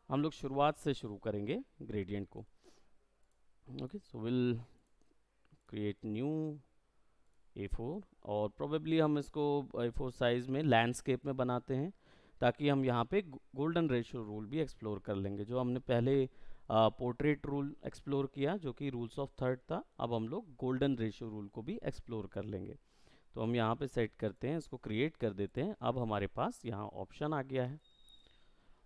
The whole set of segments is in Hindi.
हम लोग शुरुआत से शुरू करेंगे ग्रेडियंट को। Okay, so will create new A4 और प्रोबेबली हम इसको A4 साइज में लैंडस्केप में बनाते हैं, ताकि हम यहाँ पे गोल्डन रेशियो रूल भी एक्सप्लोर कर लेंगे। जो हमने पहले पोर्ट्रेट रूल एक्सप्लोर किया जो कि रूल्स ऑफ थर्ड था, अब हम लोग गोल्डन रेशियो रूल को भी एक्सप्लोर कर लेंगे। तो हम यहाँ पे सेट करते हैं, इसको क्रिएट कर देते हैं। अब हमारे पास यहाँ ऑप्शन आ गया है,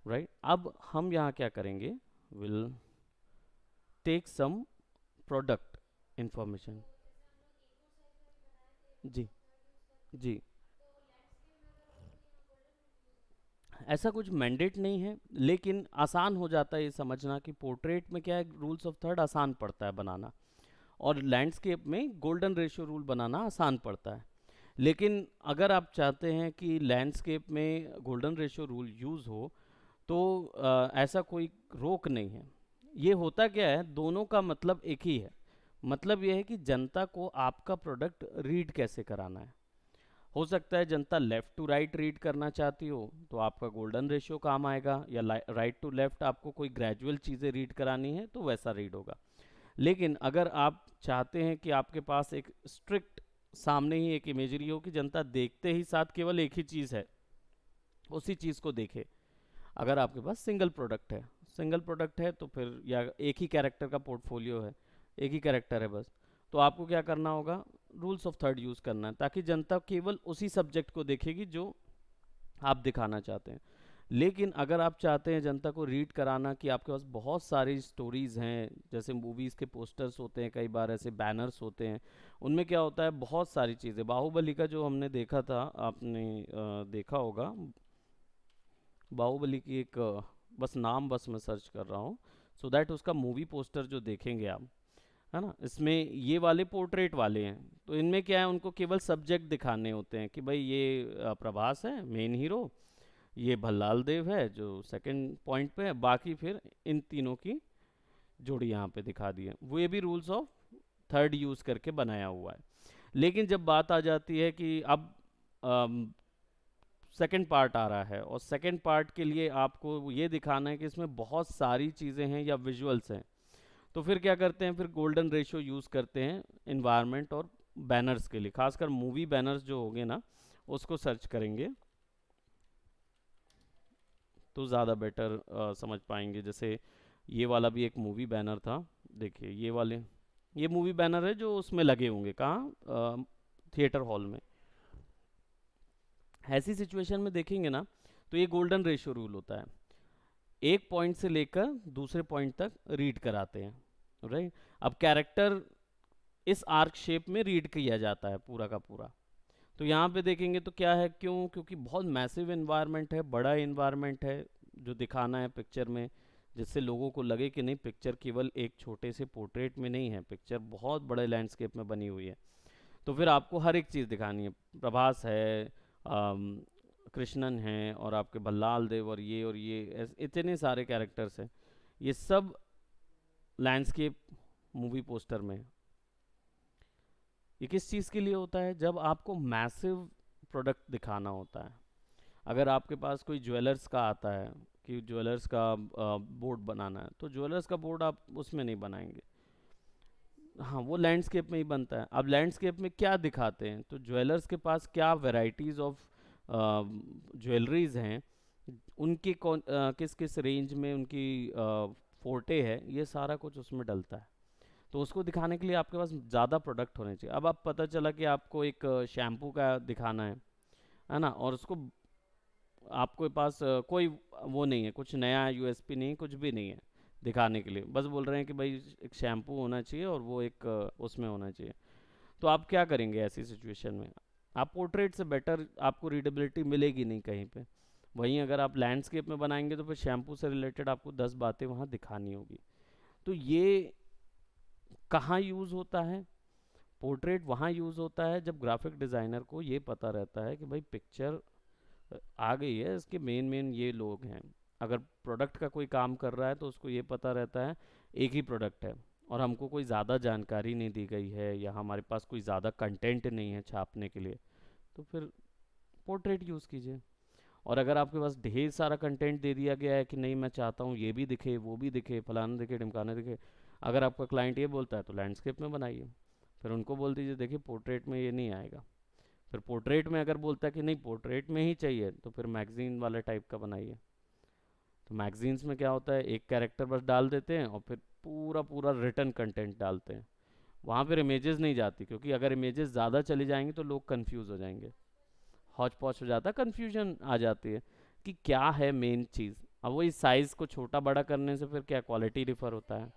राइट। अब हम यहाँ क्या करेंगे, will take some product information. जी जी, ऐसा कुछ मैंडेट नहीं है, लेकिन आसान हो जाता है ये समझना कि पोर्ट्रेट में क्या है, रूल्स ऑफ थर्ड आसान पड़ता है बनाना, और लैंडस्केप में गोल्डन रेशियो रूल बनाना आसान पड़ता है। लेकिन अगर आप चाहते हैं कि लैंडस्केप में गोल्डन रेशियो रूल यूज़ हो, तो ऐसा कोई रोक नहीं है। ये होता क्या है, दोनों का मतलब एक ही है। मतलब ये है कि जनता को आपका प्रोडक्ट रीड कैसे कराना है। हो सकता है जनता लेफ्ट टू राइट रीड करना चाहती हो, तो आपका गोल्डन रेशियो काम आएगा, या राइट टू लेफ्ट आपको कोई ग्रेजुअल चीज़ें रीड करानी है तो वैसा रीड होगा। लेकिन अगर आप चाहते हैं कि आपके पास एक स्ट्रिक्ट सामने ही एक इमेजरी हो कि जनता देखते ही साथ केवल एक ही चीज़ है, उसी चीज़ को देखे। अगर आपके पास सिंगल प्रोडक्ट है तो फिर, या एक ही कैरेक्टर का पोर्टफोलियो है, एक ही कैरेक्टर है बस, तो आपको क्या करना होगा, रूल्स ऑफ थर्ड यूज़ करना है, ताकि जनता केवल उसी सब्जेक्ट को देखेगी जो आप दिखाना चाहते हैं। लेकिन अगर आप चाहते हैं जनता को रीड कराना कि आपके पास बहुत सारी स्टोरीज़ हैं, जैसे मूवीज़ के पोस्टर्स होते हैं, कई बार ऐसे बैनर्स होते हैं, उनमें क्या होता है, बहुत सारी चीज़ें, बाहुबली का जो हमने देखा था, आपने देखा होगा, बाहुबली की एक बस नाम बस मैं सर्च कर रहा हूँ, सो दैट उसका मूवी पोस्टर जो देखेंगे आप, है ना, इसमें ये वाले पोर्ट्रेट वाले हैं। तो इनमें क्या है, उनको केवल सब्जेक्ट दिखाने होते हैं कि भाई ये प्रभास है मेन हीरो, ये भल्लाल देव है जो सेकंड पॉइंट पे है, बाकी फिर इन तीनों की जोड़ी यहाँ पे दिखा दी है। वो ये भी रूल्स ऑफ थर्ड यूज़ करके बनाया हुआ है। लेकिन जब बात आ जाती है कि अब सेकंड पार्ट आ रहा है, और सेकंड पार्ट के लिए आपको ये दिखाना है कि इसमें बहुत सारी चीज़ें हैं या विजुअल्स हैं, तो फिर क्या करते हैं, फिर गोल्डन रेशियो यूज़ करते हैं इन्वायरमेंट और बैनर्स के लिए, खासकर मूवी बैनर्स जो होंगे ना, उसको सर्च करेंगे तो ज़्यादा बेटर समझ पाएंगे। जैसे ये वाला भी एक मूवी बैनर था, देखिए ये वाले, ये मूवी बैनर है जो उसमें लगे होंगे कहाँ, थिएटर हॉल में। ऐसी सिचुएशन में देखेंगे ना, तो ये गोल्डन रेशियो रूल होता है, एक पॉइंट से लेकर दूसरे पॉइंट तक रीड कराते हैं, राइट। अब कैरेक्टर इस आर्क शेप में रीड किया जाता है पूरा का पूरा। तो यहाँ पे देखेंगे तो क्या है, क्यों, क्योंकि बहुत मैसिव इन्वायरमेंट है, बड़ा इन्वायरमेंट है जो दिखाना है पिक्चर में, जिससे लोगों को लगे कि नहीं, पिक्चर केवल एक छोटे से पोर्ट्रेट में नहीं है, पिक्चर बहुत बड़े लैंडस्केप में बनी हुई है। तो फिर आपको हर एक चीज़ दिखानी है, प्रभास है, कृष्णन है, और आपके भल्लाल देव, और ये इतने सारे कैरेक्टर्स हैं, ये सब लैंडस्केप मूवी पोस्टर में है। ये किस चीज़ के लिए होता है, जब आपको मैसिव प्रोडक्ट दिखाना होता है। अगर आपके पास कोई ज्वेलर्स का आता है कि ज्वेलर्स का बोर्ड बनाना है, तो ज्वेलर्स का बोर्ड आप उसमें नहीं बनाएंगे, हाँ वो लैंडस्केप में ही बनता है। अब लैंडस्केप में क्या दिखाते हैं, तो ज्वेलर्स के पास क्या वैरायटीज़ ऑफ ज्वेलरीज हैं, उनकी कौन किस किस रेंज में उनकी फोर्टे है, ये सारा कुछ उसमें डलता है। तो उसको दिखाने के लिए आपके पास ज़्यादा प्रोडक्ट होने चाहिए। अब आप पता चला कि आपको एक शैम्पू का दिखाना है ना, और उसको आपके पास कोई वो नहीं है, कुछ नया यूएसपी नहीं, कुछ भी नहीं है दिखाने के लिए, बस बोल रहे हैं कि भाई एक शैम्पू होना चाहिए और वो एक उसमें होना चाहिए। तो आप क्या करेंगे ऐसी सिचुएशन में, आप पोर्ट्रेट से बेटर आपको रीडेबिलिटी मिलेगी नहीं कहीं पे। वहीं अगर आप लैंडस्केप में बनाएंगे तो फिर शैम्पू से रिलेटेड आपको 10 बातें वहाँ दिखानी होगी। तो ये कहाँ यूज़ होता है, पोर्ट्रेट वहाँ यूज़ होता है जब ग्राफिक डिज़ाइनर को ये पता रहता है कि भाई पिक्चर आ गई है, इसके मेन मेन ये लोग हैं। अगर प्रोडक्ट का कोई काम कर रहा है तो उसको ये पता रहता है एक ही प्रोडक्ट है, और हमको कोई ज़्यादा जानकारी नहीं दी गई है, या हमारे पास कोई ज़्यादा कंटेंट नहीं है छापने के लिए, तो फिर पोर्ट्रेट यूज़ कीजिए। और अगर आपके पास ढेर सारा कंटेंट दे दिया गया है कि नहीं मैं चाहता हूँ ये भी दिखे वो भी दिखे फलाना दिखे ढिमकाना दिखे, अगर आपका क्लाइंट ये बोलता है तो लैंडस्केप में बनाइए। फिर उनको बोल दीजिए देखिए पोर्ट्रेट में ये नहीं आएगा। फिर पोर्ट्रेट में अगर बोलता है कि नहीं पोर्ट्रेट में ही चाहिए तो फिर मैगजीन वाले टाइप का बनाइए। तो मैगजीन्स में क्या होता है, एक कैरेक्टर बस डाल देते हैं और फिर पूरा पूरा रिटर्न कंटेंट डालते हैं। वहाँ फिर इमेजेस नहीं जाती, क्योंकि अगर इमेजेस ज़्यादा चली जाएंगी तो लोग कंफ्यूज हो जाएंगे, हौच पौच हो जाता है, कंफ्यूजन आ जाती है कि क्या है मेन चीज़। अब वही साइज़ को छोटा बड़ा करने से फिर क्या क्वालिटी डिफर होता है।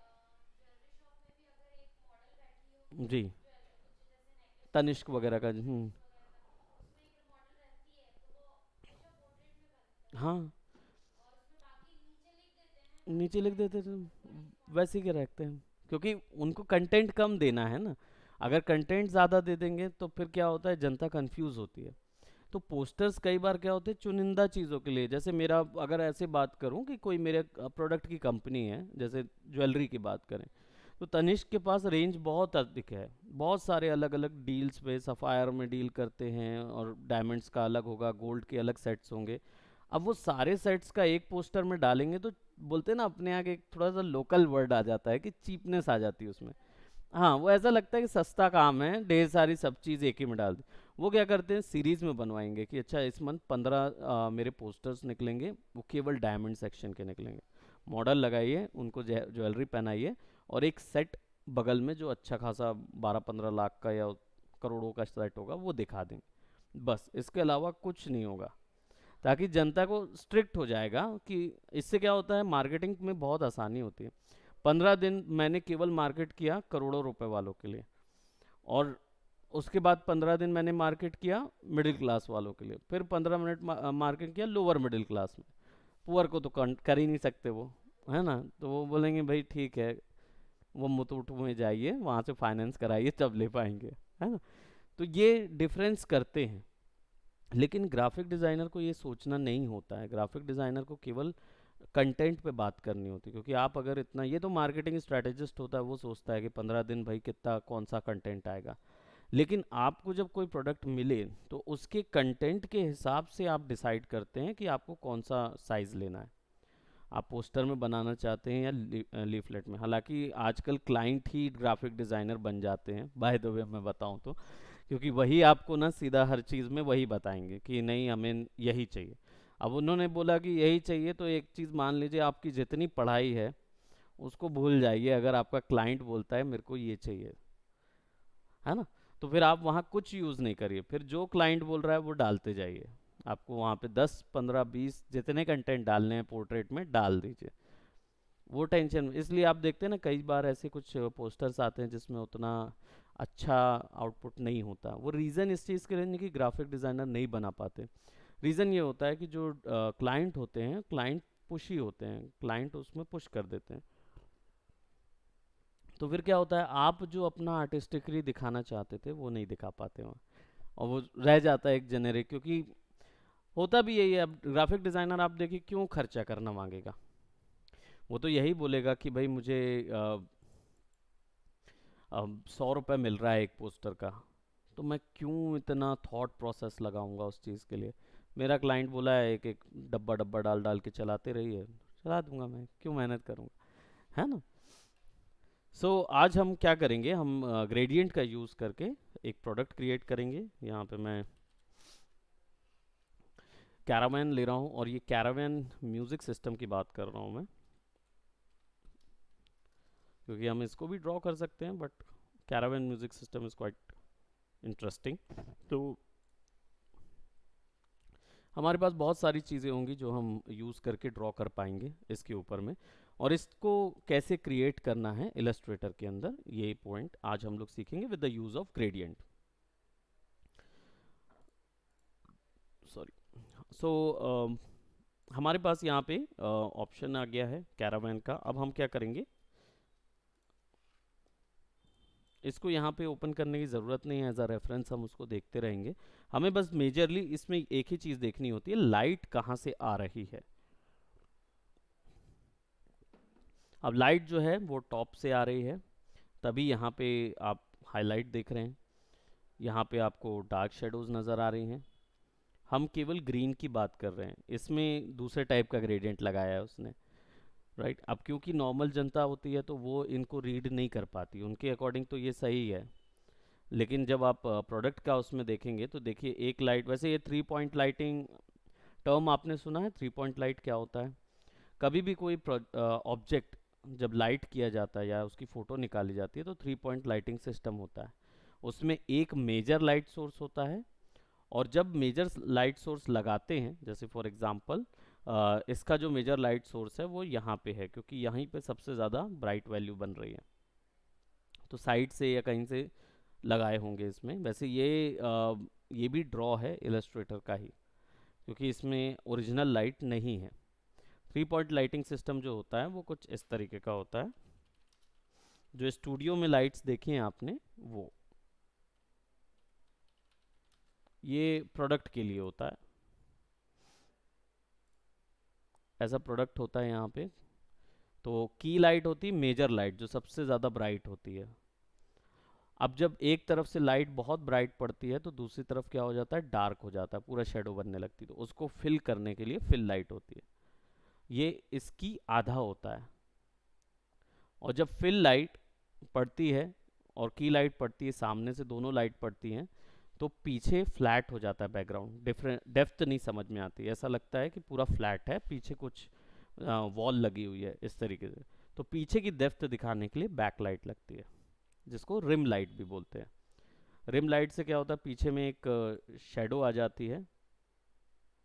जी, तनिष्क वगैरह का। हाँ, नीचे लिख देते थे, वैसे ही के रखते हैं, क्योंकि उनको कंटेंट कम देना है ना। अगर कंटेंट ज़्यादा दे देंगे तो फिर क्या होता है, जनता कंफ्यूज होती है। तो पोस्टर्स कई बार क्या होते हैं चुनिंदा चीज़ों के लिए, जैसे मेरा अगर ऐसे बात करूं कि कोई मेरे प्रोडक्ट की कंपनी है, जैसे ज्वेलरी की बात करें, तो तनिष्क के पास रेंज बहुत अधिक है। बहुत सारे अलग अलग डील्स पे सफ़ायर में डील करते हैं, और डायमंड्स का अलग होगा, गोल्ड के अलग सेट्स होंगे। अब वो सारे सेट्स का एक पोस्टर में डालेंगे तो बोलते हैं ना अपने आगे एक थोड़ा सा लोकल वर्ड आ जाता है कि चीपनेस आ जाती है उसमें। हाँ, वो ऐसा लगता है कि सस्ता काम है, ढेर सारी सब चीज़ एक ही में डाल दी। वो क्या करते हैं सीरीज में बनवाएंगे कि अच्छा इस मंथ 15 मेरे पोस्टर्स निकलेंगे, वो केवल डायमंड सेक्शन के निकलेंगे। मॉडल लगाइए, उनको ज्वेलरी पहनाइए, और एक सेट बगल में जो अच्छा खासा 12-15 लाख का या करोड़ों का सेट होगा वो दिखा देंगे। बस इसके अलावा कुछ नहीं होगा, ताकि जनता को स्ट्रिक्ट हो जाएगा कि इससे क्या होता है मार्केटिंग में बहुत आसानी होती है। 15 दिन मैंने केवल मार्केट किया करोड़ों रुपए वालों के लिए, और उसके बाद 15 दिन मैंने मार्केट किया मिडिल क्लास वालों के लिए, फिर 15 मिनट मार्केट किया लोअर मिडिल क्लास में। पुअर को तो कर ही नहीं सकते वो, है ना। तो वो बोलेंगे भाई ठीक है, वो मुथूट में जाइए वहाँ से फाइनेंस कराइए तब ले पाएंगे, है ना। तो ये डिफरेंस करते हैं। लेकिन ग्राफिक डिज़ाइनर को ये सोचना नहीं होता है, ग्राफिक डिज़ाइनर को केवल कंटेंट पे बात करनी होती है। क्योंकि आप अगर इतना, ये तो मार्केटिंग स्ट्रेटेजिस्ट होता है, वो सोचता है कि 15 दिन भाई कितना कौन सा कंटेंट आएगा। लेकिन आपको जब कोई प्रोडक्ट मिले तो उसके कंटेंट के हिसाब से आप डिसाइड करते हैं कि आपको कौन सा साइज़ लेना है। आप पोस्टर में बनाना चाहते हैं या लीफलेट में। हालांकि आजकल क्लाइंट ही ग्राफिक डिज़ाइनर बन जाते हैं, बाय द वे मैं बताऊं तो, क्योंकि वही आपको ना सीधा हर चीज़ में वही बताएंगे कि नहीं हमें यही चाहिए। अब उन्होंने बोला कि यही चाहिए तो एक चीज़ मान लीजिए, आपकी जितनी पढ़ाई है उसको भूल जाइए, अगर आपका क्लाइंट बोलता है मेरे को ये चाहिए, है ना, तो फिर आप वहाँ कुछ यूज़ नहीं करिए, फिर जो क्लाइंट बोल रहा है वो डालते जाइए। आपको वहाँ पे 10, 15, 20 जितने कंटेंट डालने हैं पोर्ट्रेट में डाल दीजिए। वो टेंशन, इसलिए आप देखते हैं ना कई बार ऐसे कुछ पोस्टर्स आते हैं जिसमें उतना अच्छा आउटपुट नहीं होता। वो रीज़न इस चीज़ के लिए नहीं कि ग्राफिक डिज़ाइनर नहीं बना पाते, रीज़न ये होता है कि जो क्लाइंट होते हैं, क्लाइंट पुशी होते हैं, क्लाइंट उसमें पुश कर देते हैं। तो फिर क्या होता है, आप जो अपना आर्टिस्टिकली दिखाना चाहते थे वो नहीं दिखा पाते वहाँ, और वो रह जाता है एक जेनेरिक। क्योंकि होता भी यही है, अब ग्राफिक डिज़ाइनर आप देखिए क्यों खर्चा करना मांगेगा, वो तो यही बोलेगा कि भाई मुझे 100 रुपये मिल रहा है एक पोस्टर का, तो मैं क्यों इतना थॉट प्रोसेस लगाऊंगा उस चीज़ के लिए। मेरा क्लाइंट बोला है एक एक डब्बा डब्बा डाल डाल के चलाते रहिए, चला दूंगा, मैं क्यों मेहनत करूंगा, है ना। आज हम क्या करेंगे, हम ग्रेडियंट का यूज़ करके एक प्रोडक्ट क्रिएट करेंगे। यहाँ पे मैं कैरावैन ले रहा हूँ, और ये कैरावैन म्यूज़िक सिस्टम की बात कर रहा हूँ मैं, क्योंकि हम इसको भी ड्रॉ कर सकते हैं, but Caravan music system is quite interesting. तो हमारे पास बहुत सारी चीज़ें होंगी जो हम यूज़ करके ड्रॉ कर पाएंगे इसके ऊपर में, और इसको कैसे क्रिएट करना है इलस्ट्रेटर के अंदर, ये पॉइंट आज हम लोग सीखेंगे with the use of gradient. Sorry. So हमारे पास यहाँ पे ऑप्शन आ गया है कैरावैन का। अब हम क्या करेंगे, इसको यहाँ पे ओपन करने की ज़रूरत नहीं है, एज अ रेफरेंस हम उसको देखते रहेंगे। हमें बस मेजरली इसमें एक ही चीज़ देखनी होती है, लाइट कहाँ से आ रही है। अब लाइट जो है वो टॉप से आ रही है, तभी यहाँ पे आप हाईलाइट देख रहे हैं, यहाँ पे आपको डार्क शेडोज नज़र आ रही हैं, हम केवल ग्रीन की बात कर रहे हैं, इसमें दूसरे टाइप का ग्रेडियंट लगाया है उसने, राइट। अब क्योंकि नॉर्मल जनता होती है तो वो इनको रीड नहीं कर पाती, उनके अकॉर्डिंग तो ये सही है, लेकिन जब आप प्रोडक्ट का उसमें देखेंगे तो देखिए एक लाइट, वैसे ये 3 पॉइंट लाइटिंग टर्म आपने सुना है? 3 पॉइंट लाइट क्या होता है? कभी भी कोई ऑब्जेक्ट जब लाइट किया जाता है या उसकी फ़ोटो निकाली जाती है तो 3 पॉइंट लाइटिंग सिस्टम होता है। उसमें एक मेजर लाइट सोर्स होता है, और जब मेजर लाइट सोर्स लगाते हैं, जैसे फॉर एग्जांपल इसका जो मेजर लाइट सोर्स है वो यहाँ पे है, क्योंकि यहीं पे सबसे ज़्यादा ब्राइट वैल्यू बन रही है, तो साइड से या कहीं से लगाए होंगे इसमें। वैसे ये भी ड्रॉ है इलस्ट्रेटर का ही, क्योंकि इसमें ओरिजिनल लाइट नहीं है। 3 पॉइंट लाइटिंग सिस्टम जो होता है वो कुछ इस तरीके का होता है, जो स्टूडियो में लाइट्स देखी हैं आपने वो, ये प्रोडक्ट के लिए होता है, ऐसा प्रोडक्ट होता है यहाँ पे। तो की लाइट होती है मेजर लाइट, जो सबसे ज़्यादा ब्राइट होती है। अब जब एक तरफ से लाइट बहुत ब्राइट पड़ती है तो दूसरी तरफ क्या हो जाता है, डार्क हो जाता है, पूरा शेडो बनने लगती है, तो उसको फिल करने के लिए फिल लाइट होती है, ये इसकी आधा होता है। और जब फिल लाइट पड़ती है और की लाइट पड़ती है, सामने से दोनों लाइट पड़ती हैं, तो पीछे फ्लैट हो जाता है बैकग्राउंड, डिफरेंट डेप्थ नहीं समझ में आती, ऐसा लगता है कि पूरा फ्लैट है, पीछे कुछ वॉल लगी हुई है इस तरीके से। तो पीछे की डेप्थ दिखाने के लिए बैक लाइट लगती है, जिसको रिम लाइट भी बोलते हैं। रिम लाइट से क्या होता है, पीछे में एक शेडो आ जाती है,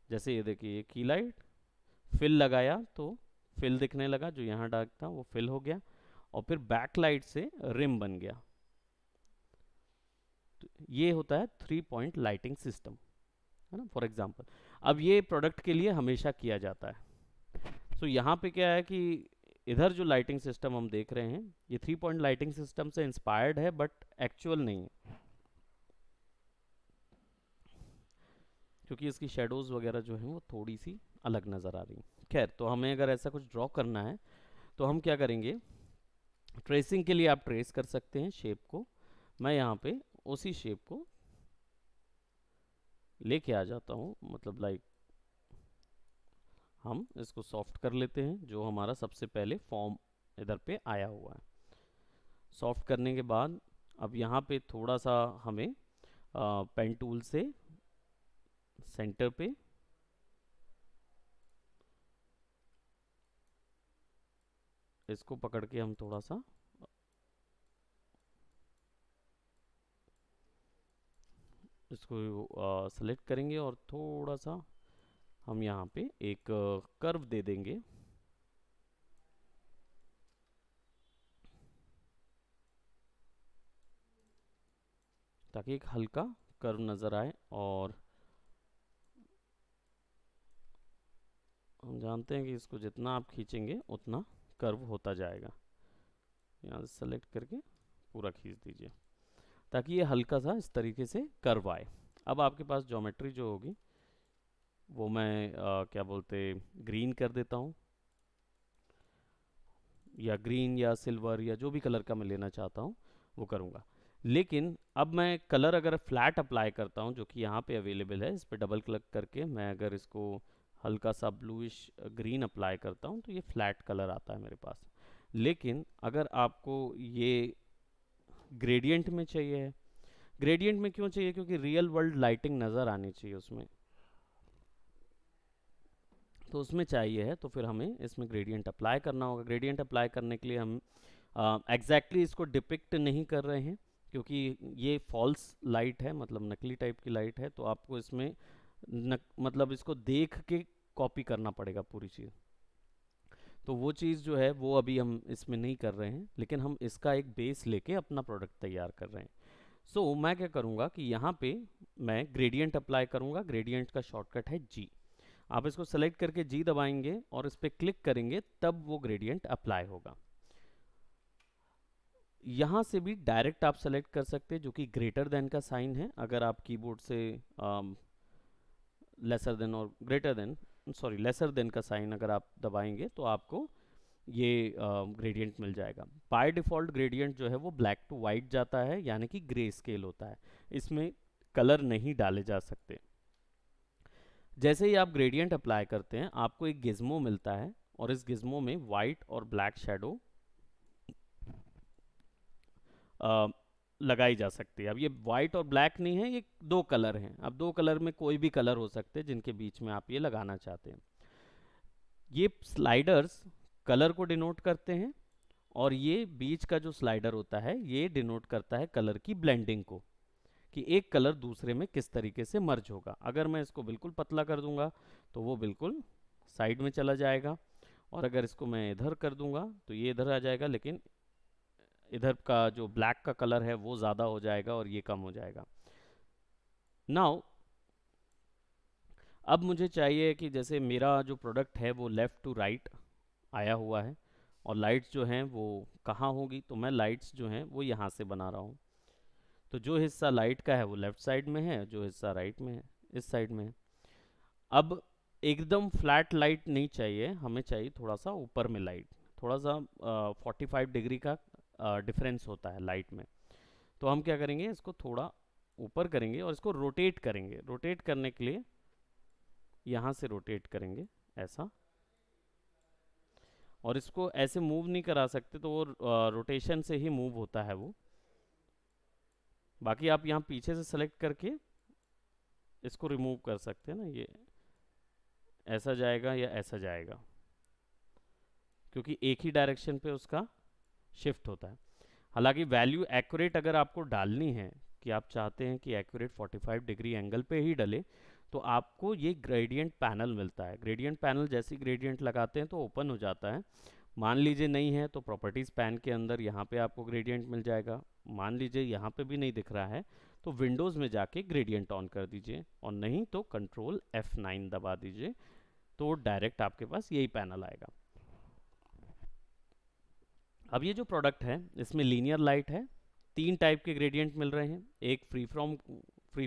जैसे ये देखिए ये की लाइट, फिल लगाया तो फिल दिखने लगा, जो यहाँ डार्क था वो फिल हो गया, और फिर बैक लाइट से रिम बन गया। तो ये होता है 3 पॉइंट लाइटिंग सिस्टम, है ना, फॉर एग्जांपल। अब ये प्रोडक्ट के लिए हमेशा किया जाता है। सो यहाँ पे क्या है कि इधर जो लाइटिंग सिस्टम हम देख रहे हैं ये 3 पॉइंट लाइटिंग सिस्टम से इंस्पायर्ड है, बट एक्चुअल नहीं है, क्योंकि इसकी शेडोज़ वगैरह जो हैं वो थोड़ी सी अलग नज़र आ रही हैं। खैर, तो हमें अगर ऐसा कुछ ड्रॉ करना है तो हम क्या करेंगे, ट्रेसिंग के लिए आप ट्रेस कर सकते हैं शेप को। मैं यहाँ पे उसी शेप को लेके आ जाता हूँ, मतलब लाइक हम इसको सॉफ्ट कर लेते हैं, जो हमारा सबसे पहले फॉर्म इधर पे आया हुआ है। सॉफ्ट करने के बाद अब यहाँ पे थोड़ा सा हमें पेन टूल से सेंटर पे इसको पकड़ के हम थोड़ा सा इसको सेलेक्ट करेंगे, और थोड़ा सा हम यहाँ पे एक कर्व दे देंगे, ताकि एक हल्का कर्व नज़र आए। और हम जानते हैं कि इसको जितना आप खींचेंगे उतना कर्व होता जाएगा। यहाँ से सेलेक्ट करके पूरा खींच दीजिए, ताकि ये हल्का सा इस तरीके से कर्व आए। अब आपके पास ज्योमेट्री जो होगी वो मैं क्या बोलते, ग्रीन कर देता हूँ, या ग्रीन या सिल्वर या जो भी कलर का मैं लेना चाहता हूँ वो करूँगा। लेकिन अब मैं कलर अगर फ्लैट अप्लाई करता हूँ, जो कि यहाँ पे अवेलेबल है, इस पर डबल क्लिक करके मैं अगर इसको हल्का सा ब्लूइश ग्रीन अप्लाई करता हूँ तो ये फ्लैट कलर आता है मेरे पास। लेकिन अगर आपको ये ग्रेडियंट में चाहिए है, ग्रेडियंट में क्यों चाहिए, क्योंकि रियल वर्ल्ड लाइटिंग नज़र आनी चाहिए उसमें, तो उसमें चाहिए है, तो फिर हमें इसमें ग्रेडियंट अप्लाई करना होगा। ग्रेडियंट अप्लाई करने के लिए हम एग्जैक्टली इसको डिपिक्ट नहीं कर रहे हैं, क्योंकि ये फॉल्स लाइट है, मतलब नकली टाइप की लाइट है, तो आपको इसमें मतलब इसको देख के कॉपी करना पड़ेगा पूरी चीज़। तो वो चीज़ जो है वो अभी हम इसमें नहीं कर रहे हैं, लेकिन हम इसका एक बेस लेके अपना प्रोडक्ट तैयार कर रहे हैं। सो मैं क्या करूँगा कि यहाँ पे मैं ग्रेडियंट अप्लाई करूँगा। ग्रेडियंट का शॉर्टकट है जी। आप इसको सेलेक्ट करके जी दबाएंगे और इस पर क्लिक करेंगे, तब वो ग्रेडियंट अप्लाई होगा। यहाँ से भी डायरेक्ट आप सेलेक्ट कर सकते हैं, जो कि ग्रेटर देन का साइन है। अगर आप कीबोर्ड से लेसर देन और greater than, sorry lesser than का साइन अगर आप दबाएंगे तो आपको ये ग्रेडियंट मिल जाएगा। बाय डिफ़ॉल्ट ग्रेडियंट जो है वो ब्लैक टू वाइट जाता है, यानी कि ग्रे स्केल होता है, इसमें कलर नहीं डाले जा सकते। जैसे ही आप ग्रेडियंट अप्लाई करते हैं आपको एक गिज्मो मिलता है, और इस गिज्मो में वाइट और ब्लैक शेडो लगाई जा सकती है। अब ये वाइट और ब्लैक नहीं है, ये दो कलर हैं। अब दो कलर में कोई भी कलर हो सकते हैं जिनके बीच में आप ये लगाना चाहते हैं। ये स्लाइडर्स कलर को डिनोट करते हैं, और ये बीच का जो स्लाइडर होता है ये डिनोट करता है कलर की ब्लेंडिंग को, कि एक कलर दूसरे में किस तरीके से मर्ज होगा। अगर मैं इसको बिल्कुल पतला कर दूंगा तो वो बिल्कुल साइड में चला जाएगा, और अगर इसको मैं इधर कर दूंगा तो ये इधर आ जाएगा, लेकिन इधर का जो ब्लैक का कलर है वो ज़्यादा हो जाएगा और ये कम हो जाएगा। नाउ अब मुझे चाहिए कि जैसे मेरा जो प्रोडक्ट है वो लेफ़्ट टू राइट आया हुआ है, और लाइट्स जो हैं वो कहाँ होगी, तो मैं लाइट्स जो हैं वो यहाँ से बना रहा हूँ। तो जो हिस्सा लाइट का है वो लेफ़्ट साइड में है, जो हिस्सा राइट में है इस साइड में है। अब एकदम फ्लैट लाइट नहीं चाहिए, हमें चाहिए थोड़ा सा ऊपर में लाइट, थोड़ा सा 45 डिग्री का डिफरेंस होता है लाइट में। तो हम क्या करेंगे, इसको थोड़ा ऊपर करेंगे और इसको रोटेट करेंगे। रोटेट करने के लिए यहाँ से रोटेट करेंगे ऐसा, और इसको ऐसे मूव नहीं करा सकते, तो वो रोटेशन से ही मूव होता है वो। बाकी आप यहाँ पीछे से सेलेक्ट करके इसको रिमूव कर सकते हैं ना, ये ऐसा जाएगा या ऐसा जाएगा, क्योंकि एक ही डायरेक्शन पे उसका शिफ्ट होता है। हालांकि वैल्यू एक्यूरेट अगर आपको डालनी है, कि आप चाहते हैं कि एक्यूरेट 45 डिग्री एंगल पे ही डले, तो आपको ये ग्रेडियंट पैनल मिलता है। ग्रेडियंट पैनल जैसे ग्रेडियंट लगाते हैं तो ओपन हो जाता है। मान लीजिए नहीं है तो प्रॉपर्टीज़ पैन के अंदर यहाँ पे आपको ग्रेडियंट मिल जाएगा। मान लीजिए यहाँ पे भी नहीं दिख रहा है तो विंडोज़ में जाके ग्रेडियंट ऑन कर दीजिए, और नहीं तो कंट्रोल F9 दबा दीजिए, तो डायरेक्ट आपके पास यही पैनल आएगा। अब ये जो प्रोडक्ट है इसमें लीनियर लाइट है, तीन टाइप के ग्रेडियंट मिल रहे हैं। एक फ्री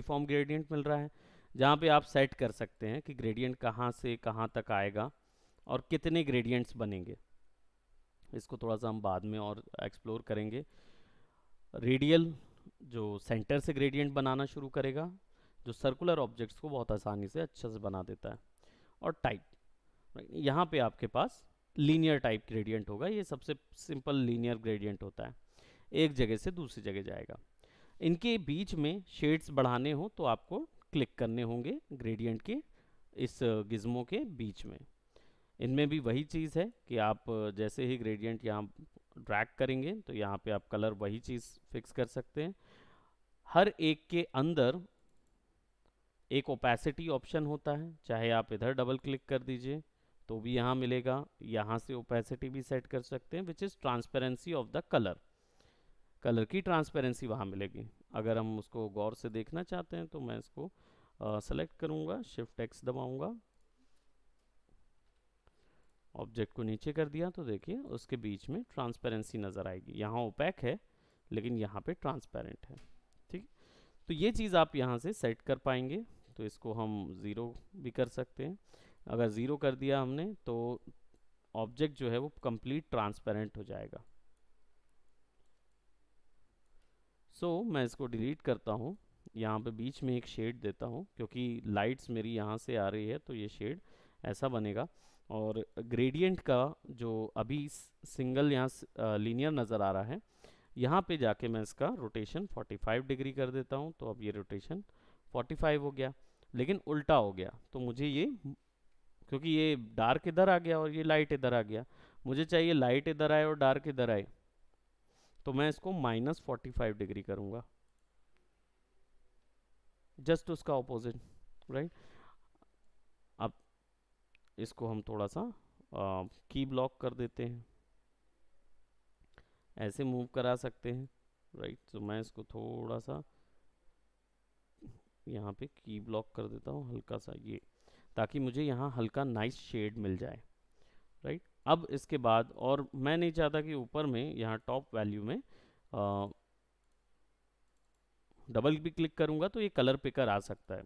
फॉर्म ग्रेडियंट मिल रहा है, जहाँ पे आप सेट कर सकते हैं कि ग्रेडियंट कहाँ से कहाँ तक आएगा और कितने ग्रेडियंट्स बनेंगे। इसको थोड़ा सा हम बाद में और एक्सप्लोर करेंगे। रेडियल जो सेंटर से ग्रेडियंट बनाना शुरू करेगा, जो सर्कुलर ऑब्जेक्ट्स को बहुत आसानी से अच्छे से बना देता है। और टाइप, यहाँ पे आपके पास लीनियर टाइप ग्रेडियंट होगा। ये सबसे सिंपल लीनियर ग्रेडियंट होता है, एक जगह से दूसरी जगह जाएगा। इनके बीच में शेड्स बढ़ाने हो तो आपको क्लिक करने होंगे ग्रेडियंट के इस गिज्मो के बीच में। इनमें भी वही चीज़ है कि आप जैसे ही ग्रेडियंट यहाँ ड्रैग करेंगे तो यहाँ पे आप कलर वही चीज़ फिक्स कर सकते हैं। हर एक के अंदर एक ओपेसिटी ऑप्शन होता है, चाहे आप इधर डबल क्लिक कर दीजिए तो भी यहाँ मिलेगा। यहाँ से ओपेसिटी भी सेट कर सकते हैं, which is transparency of the colour. Colour की ट्रांसपेरेंसी वहाँ मिलेगी। अगर हम उसको गौर से देखना चाहते हैं तो मैं इसको सेलेक्ट करूँगा, शिफ्ट एक्स दबाऊँगा, ऑब्जेक्ट को नीचे कर दिया तो देखिए उसके बीच में ट्रांसपेरेंसी नज़र आएगी। यहाँ ओपैक है लेकिन यहाँ पे ट्रांसपेरेंट है। ठीक, तो ये चीज़ आप यहाँ से सेट कर पाएंगे। तो इसको हम ज़ीरो भी कर सकते हैं। अगर ज़ीरो कर दिया हमने तो ऑब्जेक्ट जो है वो कंप्लीट ट्रांसपेरेंट हो जाएगा। मैं इसको डिलीट करता हूँ, यहाँ पे बीच में एक शेड देता हूँ क्योंकि लाइट्स मेरी यहाँ से आ रही है, तो ये शेड ऐसा बनेगा। और ग्रेडियंट का जो अभी सिंगल यहाँ लीनियर नज़र आ रहा है, यहाँ पे जाके मैं इसका रोटेशन 45 डिग्री कर देता हूँ। तो अब ये रोटेशन 45 हो गया, लेकिन उल्टा हो गया। तो मुझे ये, क्योंकि ये डार्क इधर आ गया और ये लाइट इधर आ गया, मुझे चाहिए लाइट इधर आए और डार्क इधर आए, तो मैं इसको -45 डिग्री करूँगा, जस्ट उसका ऑपोजिट, राइट। अब इसको हम थोड़ा सा की ब्लॉक कर देते हैं, ऐसे मूव करा सकते हैं, राइट। तो मैं इसको थोड़ा सा यहाँ पे की ब्लॉक कर देता हूँ हल्का सा, ये, ताकि मुझे यहाँ हल्का नाइस शेड मिल जाए, राइट। अब इसके बाद, और मैं नहीं चाहता कि ऊपर में यहाँ टॉप वैल्यू में डबल भी क्लिक करूँगा तो ये कलर पिकर आ सकता है,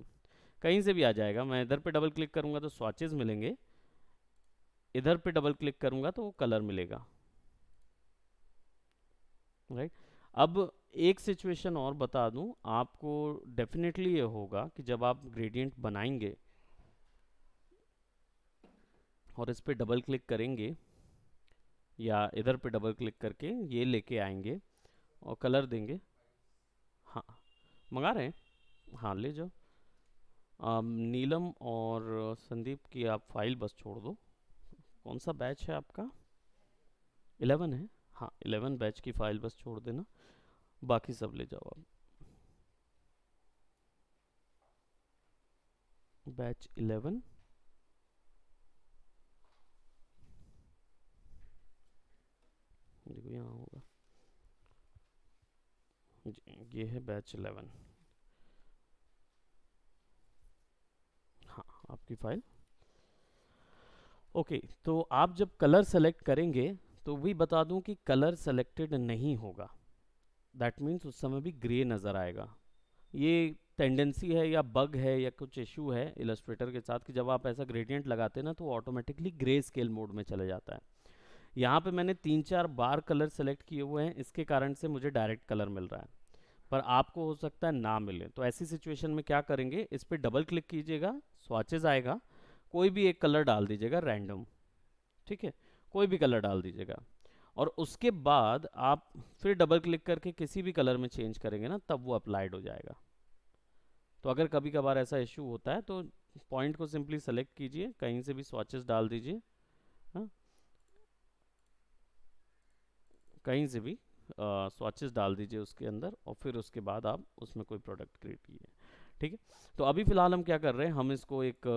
कहीं से भी आ जाएगा। मैं इधर पे डबल क्लिक करूँगा तो स्वॉचेस मिलेंगे, इधर पे डबल क्लिक करूँगा तो वो कलर मिलेगा, राइट। अब एक सिचुएशन और बता दूं आपको, डेफिनेटली ये होगा कि जब आप ग्रेडियंट बनाएंगे और इस पे डबल क्लिक करेंगे या इधर पे डबल क्लिक करके ये लेके आएंगे और कलर देंगे। हाँ, मंगा रहे हैं। हाँ, ले जाओ। नीलम और संदीप की आप फाइल बस छोड़ दो। कौन सा बैच है आपका? 11 है। हाँ, 11 बैच की फाइल बस छोड़ देना, बाकी सब ले जाओ आप। बैच 11, देखो यहाँ होगा जी, ये है बैच 11। हाँ, आपकी फाइल। ओके, तो आप जब कलर सेलेक्ट करेंगे तो भी बता दूं कि कलर सेलेक्टेड नहीं होगा। दैट मीन्स उस समय भी ग्रे नज़र आएगा। ये टेंडेंसी है या बग है या कुछ इशू है इलस्ट्रेटर के साथ कि जब आप ऐसा ग्रेडियंट लगाते हैं ना तो ऑटोमेटिकली ग्रे स्केल मोड में चले जाता है। यहाँ पे मैंने 3-4 बार कलर सेलेक्ट किए हुए हैं, इसके कारण से मुझे डायरेक्ट कलर मिल रहा है, पर आपको हो सकता है ना मिले। तो ऐसी सिचुएशन में क्या करेंगे, इस पर डबल क्लिक कीजिएगा, स्वाचेज आएगा, कोई भी एक कलर डाल दीजिएगा रैंडम। ठीक है, कोई भी कलर डाल दीजिएगा और उसके बाद आप फिर डबल क्लिक करके किसी भी कलर में चेंज करेंगे ना, तब वो अप्लाइड हो जाएगा। तो अगर कभी कभार ऐसा इशू होता है तो पॉइंट को सिंपली सेलेक्ट कीजिए, कहीं से भी स्वॉचेस डाल दीजिए। हाँ, कहीं से भी स्वॉचेस डाल दीजिए उसके अंदर और फिर उसके बाद आप उसमें कोई प्रोडक्ट क्रिएट कीजिए। ठीक है, तो अभी फिलहाल हम क्या कर रहे हैं, हम इसको एक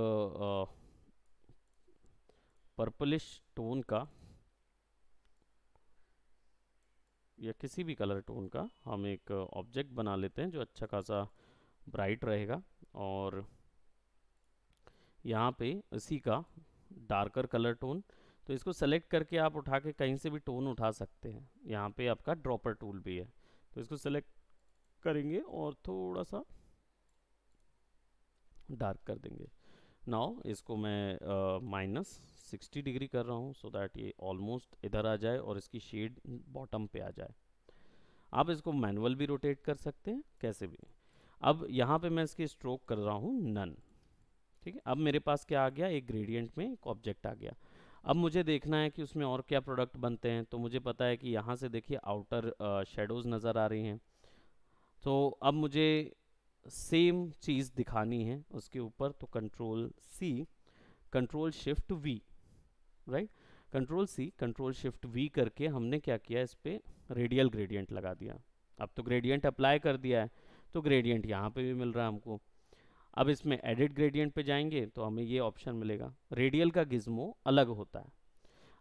पर्पलिश टोन का या किसी भी कलर टोन का हम एक ऑब्जेक्ट बना लेते हैं जो अच्छा खासा ब्राइट रहेगा। और यहाँ पे इसी का डार्कर कलर टोन, तो इसको सेलेक्ट करके आप उठा के कहीं से भी टोन उठा सकते हैं। यहाँ पे आपका ड्रॉपर टूल भी है, तो इसको सेलेक्ट करेंगे और थोड़ा सा डार्क कर देंगे। नाउ इसको मैं -60 डिग्री कर रहा हूँ सो दैट ये ऑलमोस्ट इधर आ जाए और इसकी शेड बॉटम पे आ जाए। आप इसको मैनुअल भी रोटेट कर सकते हैं, कैसे भी। अब यहाँ पे मैं इसकी स्ट्रोक कर रहा हूँ नन। ठीक है, अब मेरे पास क्या आ गया, एक ग्रेडियंट में एक ऑब्जेक्ट आ गया। अब मुझे देखना है कि उसमें और क्या प्रोडक्ट बनते हैं, तो मुझे पता है कि यहाँ से देखिए आउटर शेडोज़ नज़र आ रही हैं। तो अब मुझे सेम चीज़ दिखानी है उसके ऊपर, तो control C, control shift V, right, control C control shift V करके हमने क्या किया, इस पर रेडियल ग्रेडियंट लगा दिया। अब तो ग्रेडियंट अप्लाई कर दिया है, तो ग्रेडियंट यहाँ पे भी मिल रहा है हमको। अब इसमें एडिट ग्रेडियंट पे जाएंगे तो हमें ये ऑप्शन मिलेगा, रेडियल का गिज्मो अलग होता है।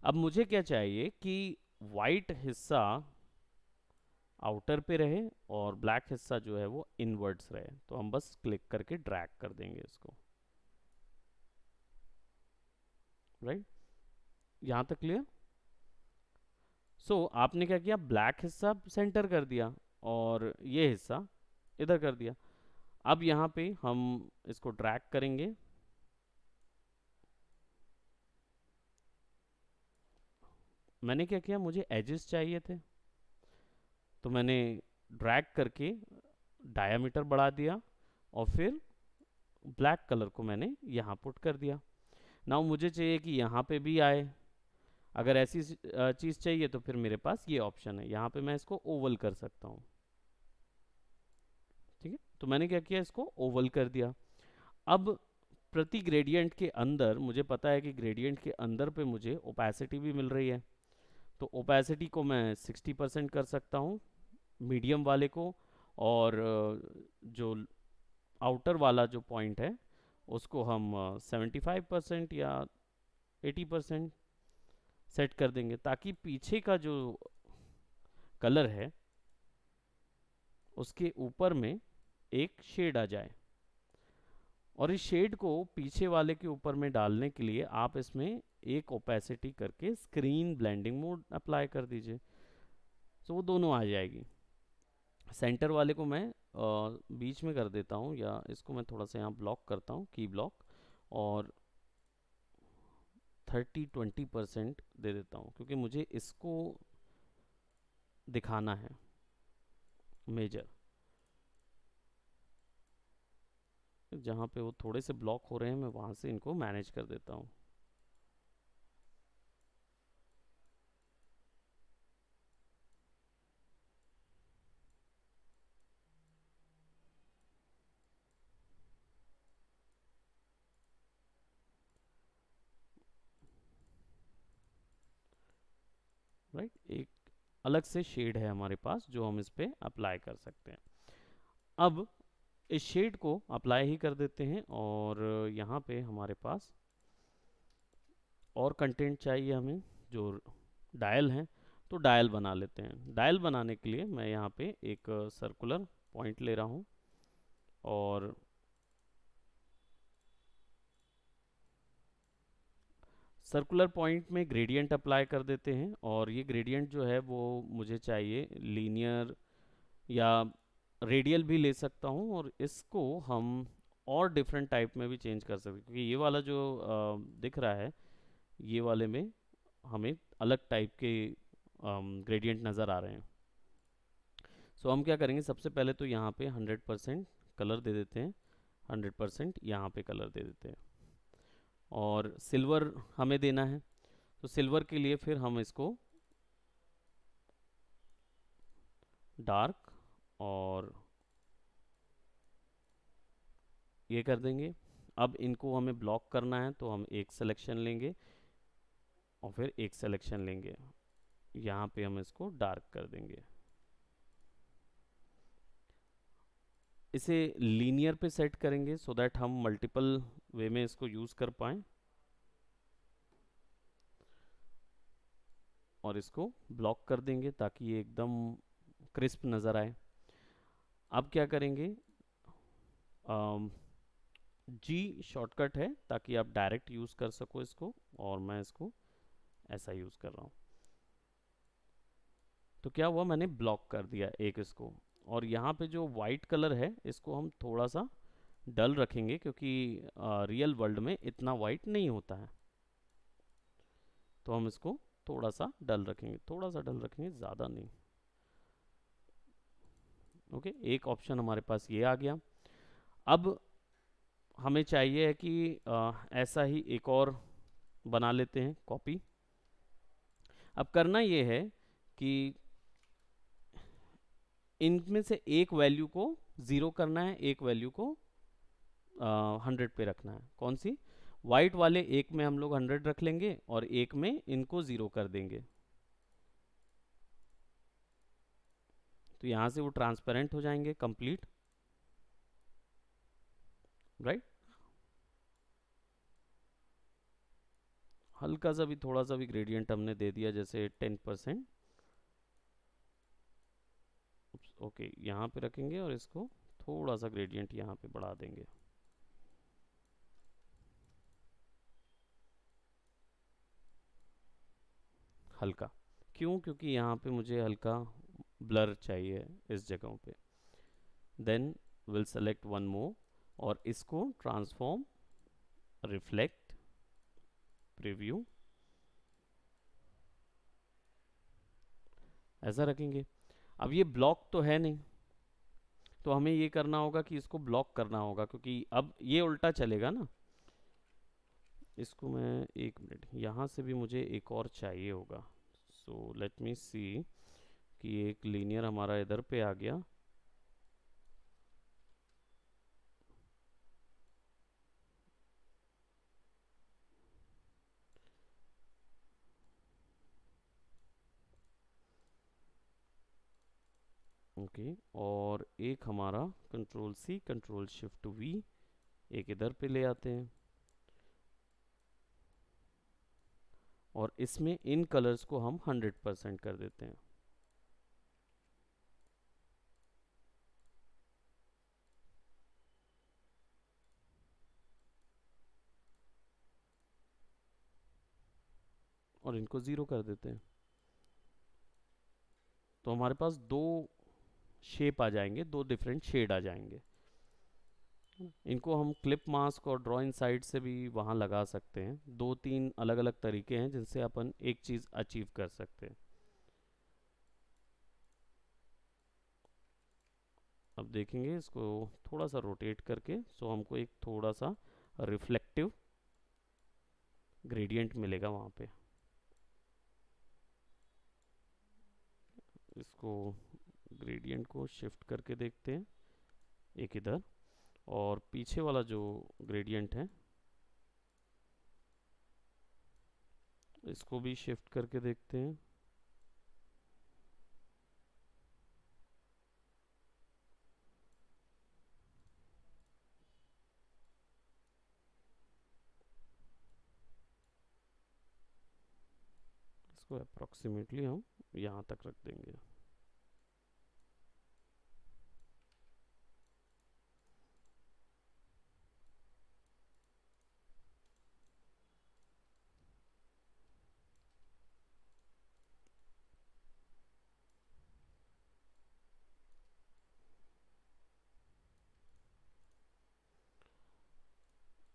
अब मुझे क्या चाहिए कि वाइट हिस्सा आउटर पे रहे और ब्लैक हिस्सा जो है वो इनवर्ड्स रहे, तो हम बस क्लिक करके ड्रैग कर देंगे इसको। राइट, यहाँ तक क्लियर? सो आपने क्या किया, ब्लैक हिस्सा सेंटर कर दिया और ये हिस्सा इधर कर दिया। अब यहाँ पे हम इसको ड्रैग करेंगे, मैंने क्या किया, मुझे एजेस चाहिए थे तो मैंने ड्रैग करके डायामीटर बढ़ा दिया और फिर ब्लैक कलर को मैंने यहाँ पुट कर दिया। नाउ मुझे चाहिए कि यहाँ पे भी आए। अगर ऐसी चीज़ चाहिए तो फिर मेरे पास ये ऑप्शन है, यहाँ पे मैं इसको ओवल कर सकता हूँ। ठीक है, तो मैंने क्या किया, इसको ओवल कर दिया। अब प्रति ग्रेडियंट के अंदर मुझे पता है कि ग्रेडियंट के अंदर पे मुझे ओपेसिटी भी मिल रही है, तो ओपेसिटी को मैं 60% कर सकता हूँ मीडियम वाले को, और जो आउटर वाला जो पॉइंट है उसको हम 75% या 80% सेट कर देंगे, ताकि पीछे का जो कलर है उसके ऊपर में एक शेड आ जाए। और इस शेड को पीछे वाले के ऊपर में डालने के लिए आप इसमें एक ओपेसिटी करके स्क्रीन ब्लेंडिंग मोड अप्लाई कर दीजिए, तो वो दोनों आ जाएगी। सेंटर वाले को मैं बीच में कर देता हूँ, या इसको मैं थोड़ा सा यहाँ ब्लॉक करता हूँ, की ब्लॉक, और 30-20% दे देता हूँ क्योंकि मुझे इसको दिखाना है मेजर। जहाँ पे वो थोड़े से ब्लॉक हो रहे हैं मैं वहाँ से इनको मैनेज कर देता हूँ। राइट। एक अलग से शेड है हमारे पास जो हम इस पे अप्लाई कर सकते हैं। अब इस शेड को अप्लाई ही कर देते हैं और यहाँ पे हमारे पास और कंटेंट चाहिए हमें जो डायल हैं, तो डायल बना लेते हैं। डायल बनाने के लिए मैं यहाँ पे एक सर्कुलर पॉइंट ले रहा हूँ और सर्कुलर पॉइंट में ग्रेडियंट अप्लाई कर देते हैं और ये ग्रेडियंट जो है वो मुझे चाहिए लीनियर या रेडियल भी ले सकता हूँ, और इसको हम और डिफरेंट टाइप में भी चेंज कर सकते हैं, क्योंकि ये वाला जो दिख रहा है ये वाले में हमें अलग टाइप के ग्रेडियंट नज़र आ रहे हैं। सो हम क्या करेंगे, सबसे पहले तो यहाँ पे 100% कलर दे देते हैं, 100% यहाँ पे कलर दे देते हैं, और सिल्वर हमें देना है। तो सिल्वर के लिए फिर हम इसको डार्क और ये कर देंगे। अब इनको हमें ब्लॉक करना है तो हम एक सिलेक्शन लेंगे और फिर एक सिलेक्शन लेंगे, यहाँ पे हम इसको डार्क कर देंगे। इसे लीनियर पे सेट करेंगे सो दैट हम मल्टीपल वे में इसको यूज़ कर पाएँ, और इसको ब्लॉक कर देंगे ताकि ये एकदम क्रिस्प नज़र आए। अब क्या करेंगे, जी शॉर्टकट है ताकि आप डायरेक्ट यूज़ कर सको इसको, और मैं इसको ऐसा यूज़ कर रहा हूँ। तो क्या हुआ, मैंने ब्लॉक कर दिया एक इसको, और यहाँ पे जो वाइट कलर है इसको हम थोड़ा सा डल रखेंगे क्योंकि रियल वर्ल्ड में इतना वाइट नहीं होता है, तो हम इसको थोड़ा सा डल रखेंगे, थोड़ा सा डल रखेंगे, ज़्यादा नहीं। ओके, एक ऑप्शन हमारे पास ये आ गया। अब हमें चाहिए है कि ऐसा ही एक और बना लेते हैं कॉपी। अब करना ये है कि इनमें से एक वैल्यू को 0 करना है, एक वैल्यू को 100 पे रखना है। कौन सी, वाइट वाले एक में हम लोग 100 रख लेंगे और एक में इनको 0 कर देंगे, तो यहाँ से वो ट्रांसपेरेंट हो जाएंगे कंप्लीट, राइट। हल्का सा भी, थोड़ा सा भी ग्रेडियंट हमने दे दिया, जैसे 10%। ओके, यहाँ पे रखेंगे और इसको थोड़ा सा ग्रेडियंट यहाँ पे बढ़ा देंगे। हल्का क्यों, क्योंकि यहाँ पे मुझे हल्का ब्लर चाहिए इस जगहों पे। Then will select one more और इसको ट्रांसफॉर्म, रिफ्लेक्ट, प्रीव्यू, ऐसा रखेंगे। अब ये ब्लॉक तो है नहीं, तो हमें ये करना होगा कि इसको ब्लॉक करना होगा, क्योंकि अब ये उल्टा चलेगा ना। इसको मैं, एक मिनट, यहाँ से भी मुझे एक और चाहिए होगा। सो लेट मी सी कि एक लीनियर हमारा इधर पे आ गया। ओके, और एक हमारा control C control shift V एक इधर पे ले आते हैं, और इसमें इन कलर्स को हम 100% कर देते हैं। और इनको 0 कर देते हैं, तो हमारे पास दो शेप आ जाएंगे, दो डिफरेंट शेड आ जाएंगे। इनको हम क्लिप मास्क और ड्रॉ इनसाइड से भी वहाँ लगा सकते हैं। दो तीन अलग अलग तरीके हैं जिनसे अपन एक चीज़ अचीव कर सकते हैं। अब देखेंगे इसको थोड़ा सा रोटेट करके, सो हमको एक थोड़ा सा रिफ्लेक्टिव ग्रेडियंट मिलेगा वहाँ पे। इसको ग्रेडियंट को शिफ्ट करके देखते हैं एक इधर, और पीछे वाला जो ग्रेडियंट है इसको भी शिफ्ट करके देखते हैं। इसको अप्रॉक्सीमेटली हम यहाँ तक रख देंगे।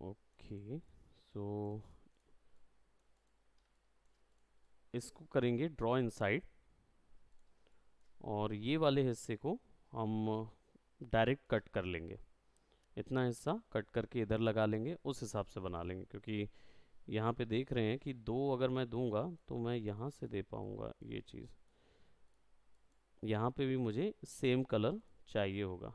ओके, सो इसको करेंगे ड्रॉ इनसाइड, और ये वाले हिस्से को हम डायरेक्ट कट कर लेंगे। इतना हिस्सा कट करके इधर लगा लेंगे, उस हिसाब से बना लेंगे, क्योंकि यहाँ पे देख रहे हैं कि दो अगर मैं दूंगा तो मैं यहाँ से दे पाऊँगा ये चीज़। यहाँ पे भी मुझे सेम कलर चाहिए होगा।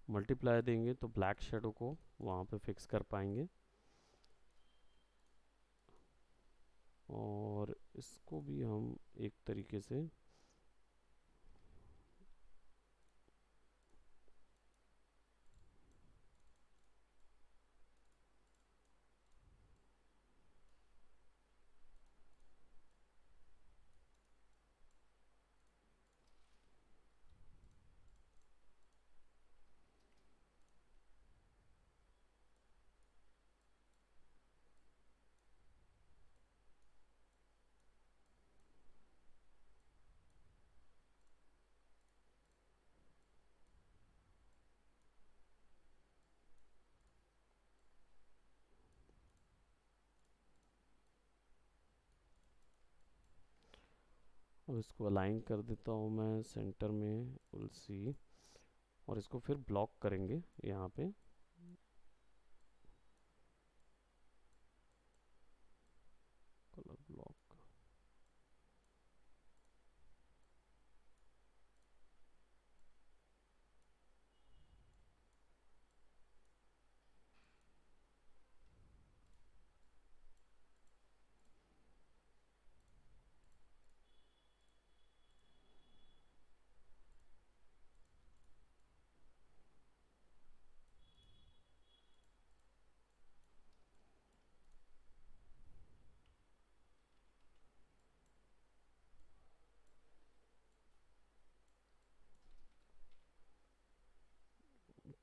मल्टीप्लाई देंगे तो ब्लैक शेडो को वहाँ पे फिक्स कर पाएंगे, और इसको भी हम एक तरीके से अब इसको अलाइन कर देता हूँ मैं सेंटर में, उलसी, और इसको फिर ब्लॉक करेंगे यहाँ पे। कलर ब्लॉक,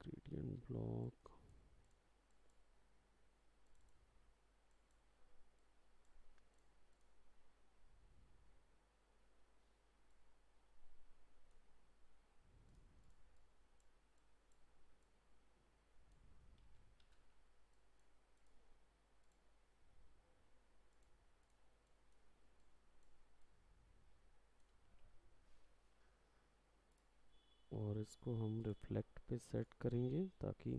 ग्रेडियंट ब्लॉक, और इसको हम रिफ्लेक्ट पे सेट करेंगे ताकि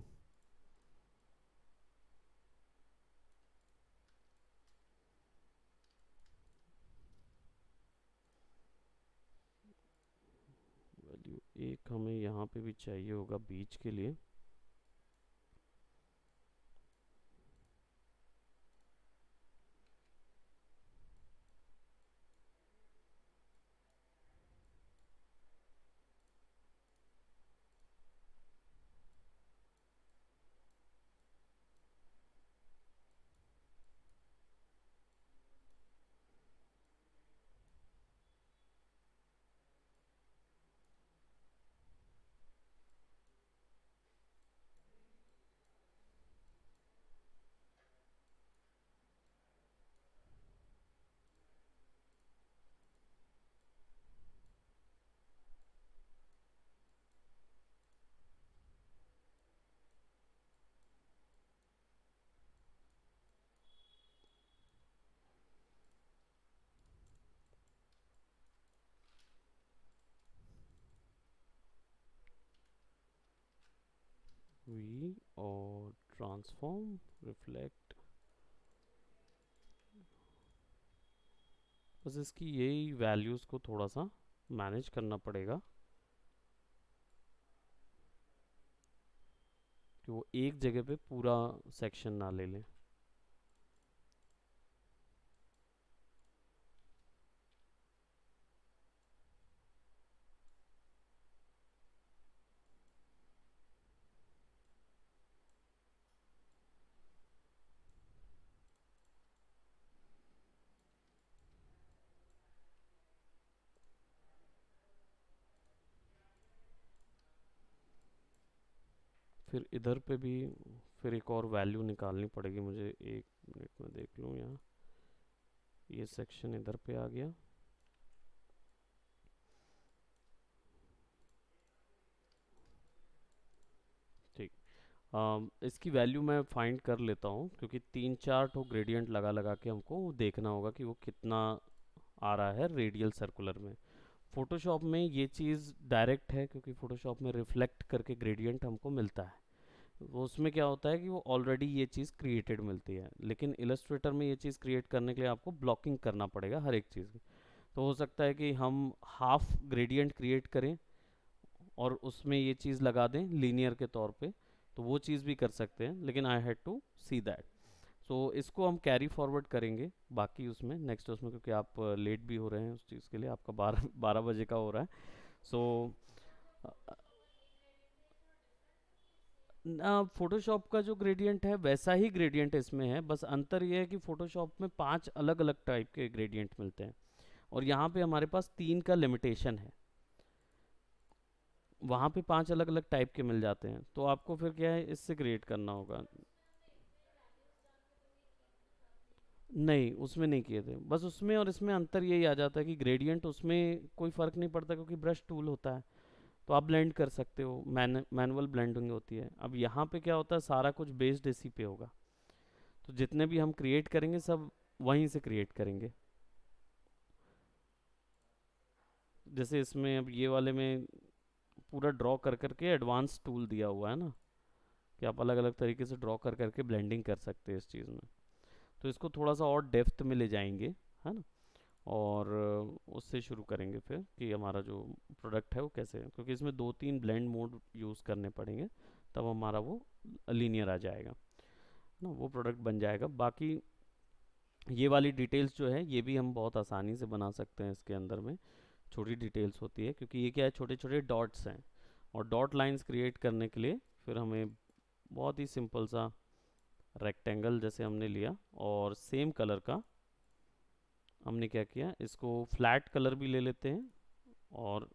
वैल्यू एक हमें यहाँ पे भी चाहिए होगा बीच के लिए। और ट्रांसफॉर्म रिफ्लेक्ट, बस इसकी यही वैल्यूज़ को थोड़ा सा मैनेज करना पड़ेगा कि वो एक जगह पे पूरा सेक्शन ना ले लें। फिर इधर पे भी फिर एक और वैल्यू निकालनी पड़ेगी मुझे, एक मिनट में देख लूँ। यहाँ ये सेक्शन इधर पे आ गया, ठीक। इसकी वैल्यू मैं फाइंड कर लेता हूँ, क्योंकि 3-4 तो ग्रेडियंट लगा लगा के हमको देखना होगा कि वो कितना आ रहा है रेडियल सर्कुलर में। फोटोशॉप में ये चीज़ डायरेक्ट है, क्योंकि फोटोशॉप में रिफ्लेक्ट करके ग्रेडियंट हमको मिलता है, वो उसमें क्या होता है कि वो ऑलरेडी ये चीज़ क्रिएटेड मिलती है। लेकिन इलस्ट्रेटर में ये चीज़ क्रिएट करने के लिए आपको ब्लॉकिंग करना पड़ेगा हर एक चीज़ की। तो हो सकता है कि हम हाफ ग्रेडियंट क्रिएट करें और उसमें ये चीज़ लगा दें लीनियर के तौर पे, तो वो चीज़ भी कर सकते हैं, लेकिन I had to see that. So इसको हम कैरी फॉरवर्ड करेंगे बाकी उसमें, नेक्स्ट उसमें, क्योंकि आप लेट भी हो रहे हैं उस चीज़ के लिए, आपका 12 बजे का हो रहा है। सो फोटोशॉप का जो ग्रेडियंट है वैसा ही ग्रेडियंट इसमें है, बस अंतर ये है कि फोटोशॉप में 5 अलग अलग टाइप के ग्रेडियंट मिलते हैं और यहाँ पे हमारे पास 3 का लिमिटेशन है। वहाँ पे 5 अलग अलग टाइप के मिल जाते हैं, तो आपको फिर क्या है, इससे क्रिएट करना होगा। नहीं, उसमें नहीं किए थे, बस उसमें और इसमें अंतर यही आ जाता है कि ग्रेडियंट उसमें कोई फ़र्क नहीं पड़ता, क्योंकि ब्रश टूल होता है तो आप ब्लेंड कर सकते हो, मैनुअल ब्लेंडिंग होती है। अब यहाँ पे क्या होता है, सारा कुछ बेस्ड इसी पे होगा, तो जितने भी हम क्रिएट करेंगे सब वहीं से क्रिएट करेंगे। जैसे इसमें अब ये वाले में पूरा ड्रॉ कर करके एडवांस टूल दिया हुआ है ना, कि आप अलग अलग तरीके से ड्रॉ कर करके ब्लेंडिंग कर सकते हैं इस चीज़ में। तो इसको थोड़ा सा और डेप्थ में ले जाएंगे, है ना, और उससे शुरू करेंगे फिर कि हमारा जो प्रोडक्ट है वो कैसे है, क्योंकि इसमें 2-3 ब्लेंड मोड यूज़ करने पड़ेंगे, तब हमारा वो लीनियर आ जाएगा ना, वो प्रोडक्ट बन जाएगा। बाकी ये वाली डिटेल्स जो है ये भी हम बहुत आसानी से बना सकते हैं, इसके अंदर में छोटी डिटेल्स होती है, क्योंकि ये क्या है, छोटे छोटे डॉट्स हैं, और डॉट लाइंस क्रिएट करने के लिए फिर हमें बहुत ही सिंपल सा रेक्टेंगल जैसे हमने लिया, और सेम कलर का हमने क्या किया, इसको फ्लैट कलर भी ले लेते हैं, और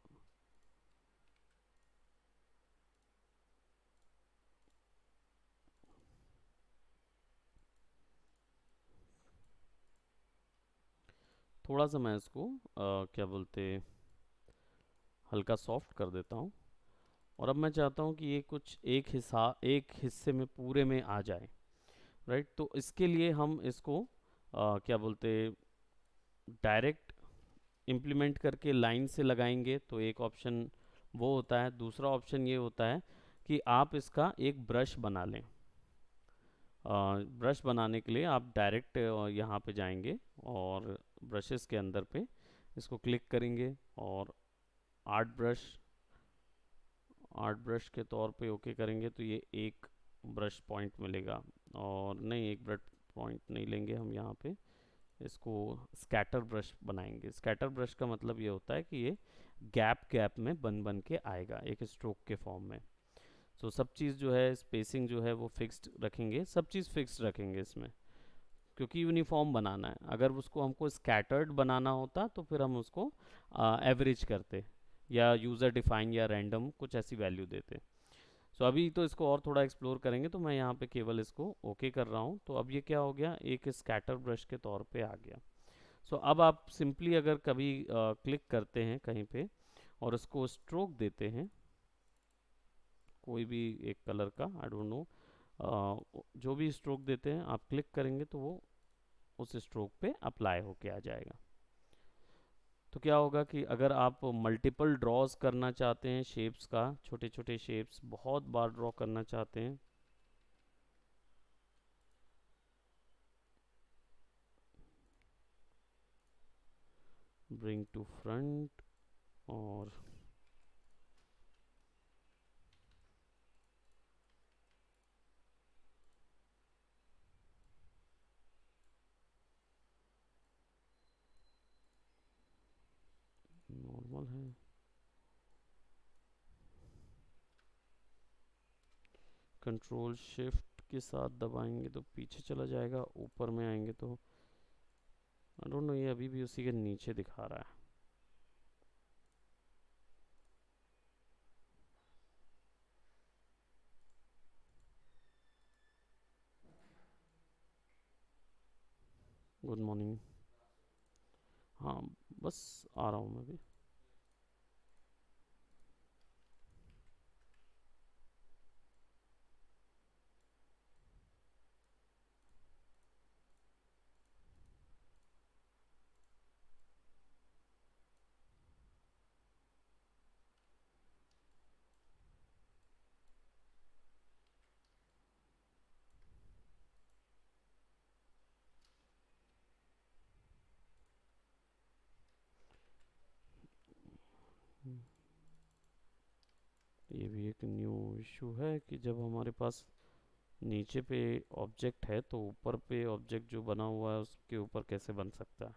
थोड़ा सा मैं इसको क्या बोलते, हल्का सॉफ्ट कर देता हूँ। और अब मैं चाहता हूँ कि ये कुछ एक हिस्से में पूरे में आ जाए, राइट। तो इसके लिए हम इसको क्या बोलते, डायरेक्ट इम्प्लीमेंट करके लाइन से लगाएंगे, तो एक ऑप्शन वो होता है। दूसरा ऑप्शन ये होता है कि आप इसका एक ब्रश बना लें। ब्रश बनाने के लिए आप डायरेक्ट यहाँ पे जाएंगे और ब्रशेस के अंदर पे इसको क्लिक करेंगे, और आर्ट ब्रश, आर्ट ब्रश के तौर पे ओके करेंगे, तो ये एक ब्रश पॉइंट मिलेगा। और नहीं, एक ब्रश पॉइंट नहीं लेंगे हम यहाँ पे, इसको स्कैटर ब्रश बनाएंगे। स्कैटर ब्रश का मतलब ये होता है कि ये गैप गैप में बन बन के आएगा एक स्ट्रोक के फॉर्म में। सो सब चीज़ जो है, स्पेसिंग जो है वो फिक्स्ड रखेंगे, सब चीज़ फिक्स्ड रखेंगे इसमें, क्योंकि यूनिफॉर्म बनाना है। अगर उसको हमको स्कैटर्ड बनाना होता तो फिर हम उसको एवरेज करते, या यूज़र डिफाइन या रैंडम कुछ ऐसी वैल्यू देते। सो अभी तो इसको और थोड़ा एक्सप्लोर करेंगे, तो मैं यहाँ पे केवल इसको ओके कर रहा हूँ। तो अब ये क्या हो गया, एक स्कैटर ब्रश के तौर पे आ गया। सो अब आप सिंपली अगर कभी क्लिक करते हैं कहीं पे और उसको स्ट्रोक देते हैं, कोई भी एक कलर का, आई डोंट नो, जो भी स्ट्रोक देते हैं आप क्लिक करेंगे तो वो उस स्ट्रोक पे अप्लाई होके आ जाएगा। तो क्या होगा कि अगर आप मल्टीपल ड्रॉज करना चाहते हैं शेप्स का, छोटे छोटे शेप्स बहुत बार ड्रॉ करना चाहते हैं, ब्रिंग टू फ्रंट और नॉर्मल है। कंट्रोल शिफ्ट के साथ दबाएंगे तो पीछे चला जाएगा, ऊपर में आएंगे तो आई डोंट नो, ये अभी भी उसी के नीचे दिखा रहा है। Good morning. हाँ, बस आ रहा हूँ मैं भी। ये भी एक न्यू इशू है कि जब हमारे पास नीचे पे ऑब्जेक्ट है तो ऊपर पे ऑब्जेक्ट जो बना हुआ है उसके ऊपर कैसे बन सकता है।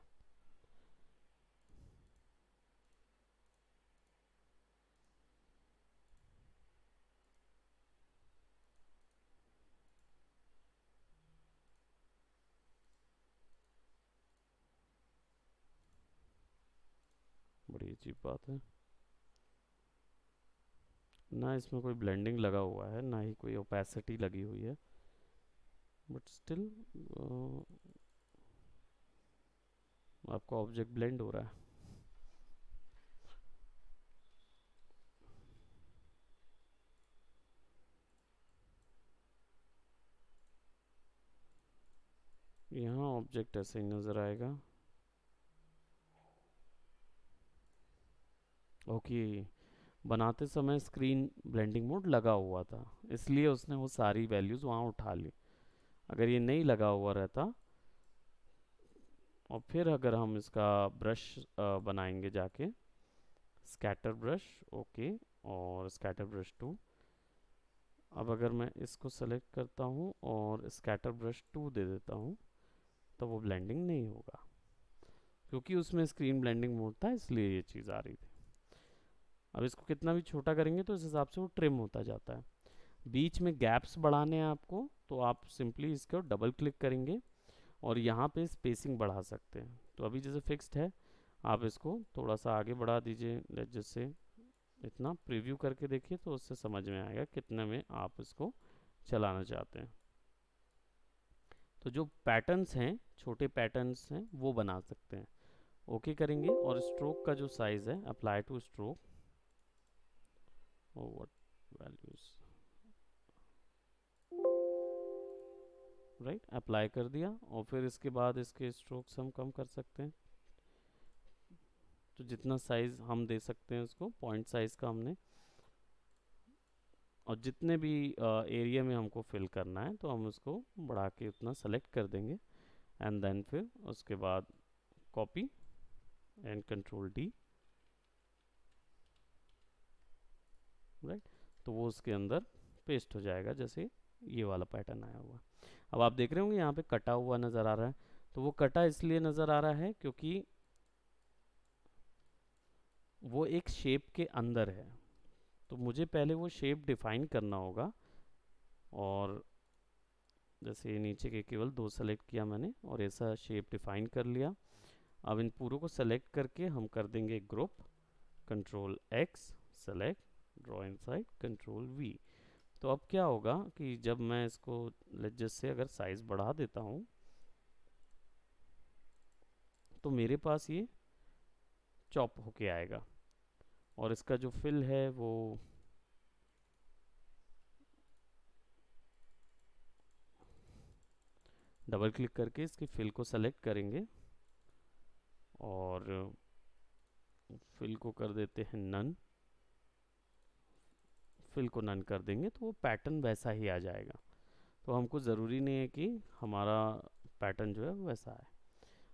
बड़ी अजीब बात है। ना इसमें कोई ब्लेंडिंग लगा हुआ है, ना ही कोई ओपेसिटी लगी हुई है, बट स्टिल आपका ऑब्जेक्ट ब्लेंड हो रहा है। यहाँ ऑब्जेक्ट ऐसे ही नज़र आएगा। ओके, बनाते समय स्क्रीन ब्लेंडिंग मोड लगा हुआ था, इसलिए उसने वो सारी वैल्यूज़ वहाँ उठा ली। अगर ये नहीं लगा हुआ रहता और फिर अगर हम इसका ब्रश बनाएंगे जाके, स्कैटर ब्रश, ओके, और स्कैटर ब्रश 2। अब अगर मैं इसको सेलेक्ट करता हूँ और स्कैटर ब्रश 2 दे देता हूँ तो वो ब्लेंडिंग नहीं होगा, क्योंकि उसमें स्क्रीन ब्लेंडिंग मोड था, इसलिए ये चीज़ आ रही थी। अब इसको कितना भी छोटा करेंगे तो इस हिसाब से वो ट्रिम होता जाता है। बीच में गैप्स बढ़ाने हैं आपको, तो आप सिंपली इसको डबल क्लिक करेंगे और यहाँ पे स्पेसिंग बढ़ा सकते हैं। तो अभी जैसे फिक्स्ड है, आप इसको थोड़ा सा आगे बढ़ा दीजिए, जैसे इतना प्रीव्यू करके देखिए तो उससे समझ में आएगा कितने में आप इसको चलाना चाहते हैं। तो जो पैटर्न्स हैं, छोटे पैटर्न्स हैं, वो बना सकते हैं। ओके करेंगे और स्ट्रोक का जो साइज़ है, apply two stroke, what values, right, apply कर दिया। और फिर इसके बाद इसके स्ट्रोक्स हम कम कर सकते हैं, तो जितना साइज़ हम दे सकते हैं उसको, पॉइंट साइज़ का हमने, और जितने भी एरिया में हमको फिल करना है तो हम उसको बढ़ा के उतना सेलेक्ट कर देंगे। एंड देन फिर उसके बाद copy and control D, right, तो वो उसके अंदर पेस्ट हो जाएगा, जैसे ये वाला पैटर्न आया हुआ। अब आप देख रहे होंगे यहाँ पे कटा हुआ नज़र आ रहा है, तो वो कटा इसलिए नज़र आ रहा है क्योंकि वो एक शेप के अंदर है। तो मुझे पहले वो शेप डिफाइन करना होगा, और जैसे नीचे के केवल 2 सेलेक्ट किया मैंने और ऐसा शेप डिफाइन कर लिया। अब इन पूरों को सेलेक्ट करके हम कर देंगे group, control x, select, draw inside, control we. तो अब क्या होगा कि जब मैं इसको जैसे अगर साइज बढ़ा देता हूँ तो मेरे पास ये चॉप होके आएगा, और इसका जो फिल है वो डबल क्लिक करके इसके फिल को सेलेक्ट करेंगे और फिल को कर देते हैं नन। फिल को नन कर देंगे तो वो पैटर्न वैसा ही आ जाएगा। तो हमको ज़रूरी नहीं है कि हमारा पैटर्न जो है वैसा है।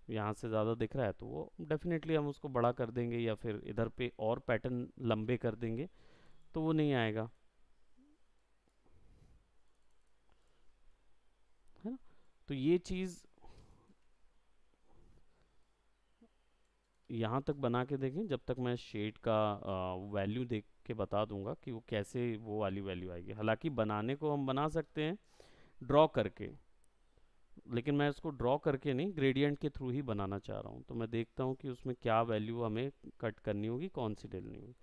यहाँ से ज़्यादा दिख रहा है तो वो डेफिनेटली हम उसको बड़ा कर देंगे, या फिर इधर पे और पैटर्न लंबे कर देंगे तो वो नहीं आएगा, है ना। तो ये चीज़ यहाँ तक बना के देखें, जब तक मैं शेड का वैल्यू देख के बता दूंगा कि वो कैसे वो वाली वैल्यू आएगी। हालांकि बनाने को हम बना सकते हैं ड्रॉ करके, लेकिन मैं इसको ड्रॉ करके नहीं, ग्रेडियंट के थ्रू ही बनाना चाह रहा हूँ। तो मैं देखता हूँ कि उसमें क्या वैल्यू हमें कट करनी होगी, कौन सी डालनी होगी।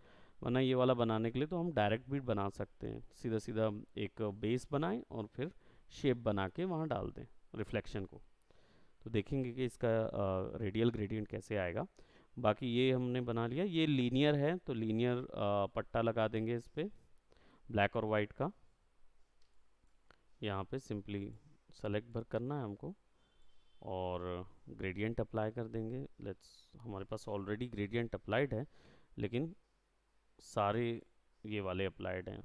वरना ये वाला बनाने के लिए तो हम डायरेक्ट भी बना सकते हैं, सीधा सीधा एक बेस बनाएं और फिर शेप बना के वहाँ डाल दें रिफ्लेक्शन को। तो देखेंगे कि इसका रेडियल ग्रेडियंट कैसे आएगा। बाकी ये हमने बना लिया, ये लीनियर है तो लीनियर पट्टा लगा देंगे इस पर ब्लैक और वाइट का। यहाँ पे सिंपली सेलेक्ट भर करना है हमको और ग्रेडियंट अप्लाई कर देंगे। लेट्स, हमारे पास ऑलरेडी ग्रेडियंट अप्लाइड है, लेकिन सारे ये वाले अप्लाइड हैं।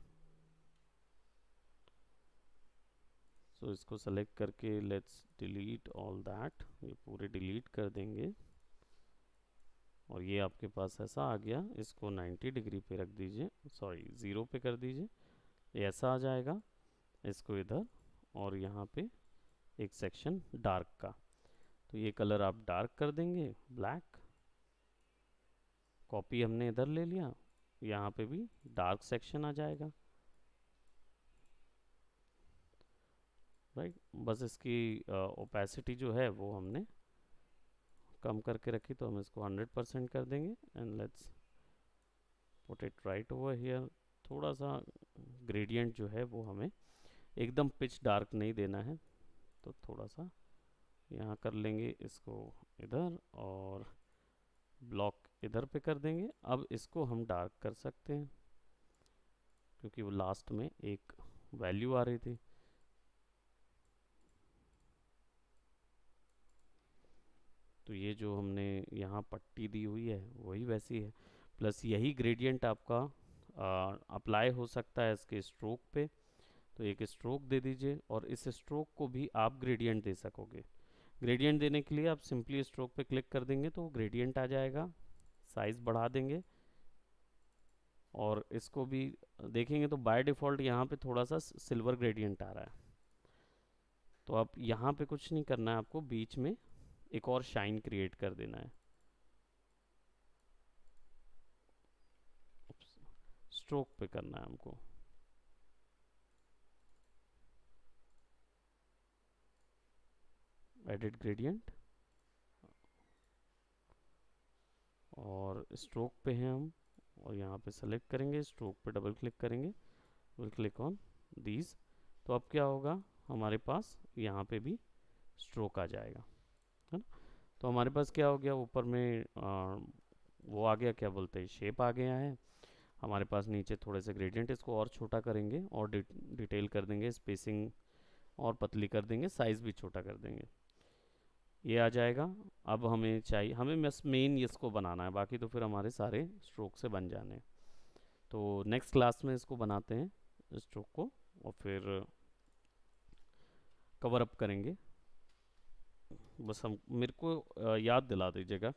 सो इसको सेलेक्ट करके लेट्स डिलीट ऑल दैट, ये पूरे डिलीट कर देंगे। और ये आपके पास ऐसा आ गया, इसको 90 डिग्री पे रख दीजिए, सॉरी 0 पे कर दीजिए, ये ऐसा आ जाएगा। इसको इधर और यहाँ पे एक सेक्शन डार्क का, तो ये कलर आप डार्क कर देंगे ब्लैक। कॉपी हमने इधर ले लिया, यहाँ पे भी डार्क सेक्शन आ जाएगा, राइट। बस इसकी ओपेसिटी जो है वो हमने कम करके रखी, तो हम इसको 100% कर देंगे and let's put it right over here. थोड़ा सा ग्रेडियंट जो है वो हमें एकदम पिच डार्क नहीं देना है, तो थोड़ा सा यहाँ कर लेंगे इसको इधर, और ब्लॉक इधर पे कर देंगे। अब इसको हम डार्क कर सकते हैं क्योंकि वो लास्ट में एक वैल्यू आ रही थी। तो ये जो हमने यहाँ पट्टी दी हुई है वही वैसी है, प्लस यही ग्रेडियंट आपका अप्लाई हो सकता है इसके स्ट्रोक पे। तो एक स्ट्रोक दे दीजिए और इस स्ट्रोक को भी आप ग्रेडियंट दे सकोगे। ग्रेडियंट देने के लिए आप सिंपली स्ट्रोक पे क्लिक कर देंगे तो ग्रेडियंट आ जाएगा, साइज बढ़ा देंगे। और इसको भी देखेंगे तो बाय डिफ़ॉल्ट यहाँ पे थोड़ा सा सिल्वर ग्रेडियंट आ रहा है, तो आप यहाँ पे कुछ नहीं करना है, आपको बीच में एक और शाइन क्रिएट कर देना है। स्ट्रोक पे करना है हमको, एडिट ग्रेडियंट, और स्ट्रोक पे हैं हम, और यहाँ पे सेलेक्ट करेंगे, स्ट्रोक पे डबल क्लिक करेंगे, विल क्लिक ऑन दीज। तो अब क्या होगा, हमारे पास यहाँ पे भी स्ट्रोक आ जाएगा, है ना। तो हमारे पास क्या हो गया, ऊपर में वो आ गया, क्या बोलते हैं, शेप आ गया है हमारे पास। नीचे थोड़े से ग्रेडियंट, इसको और छोटा करेंगे और डिटेल कर देंगे, स्पेसिंग और पतली कर देंगे, साइज़ भी छोटा कर देंगे, ये आ जाएगा। अब हमें चाहिए, हमें बस मेन इसको बनाना है, बाकी तो फिर हमारे सारे स्ट्रोक से बन जाने हैं। तो नेक्स्ट क्लास में इसको बनाते हैं स्ट्रोक को, और फिर कवर अप करेंगे। बस हम, मेरे को याद दिला दीजिएगा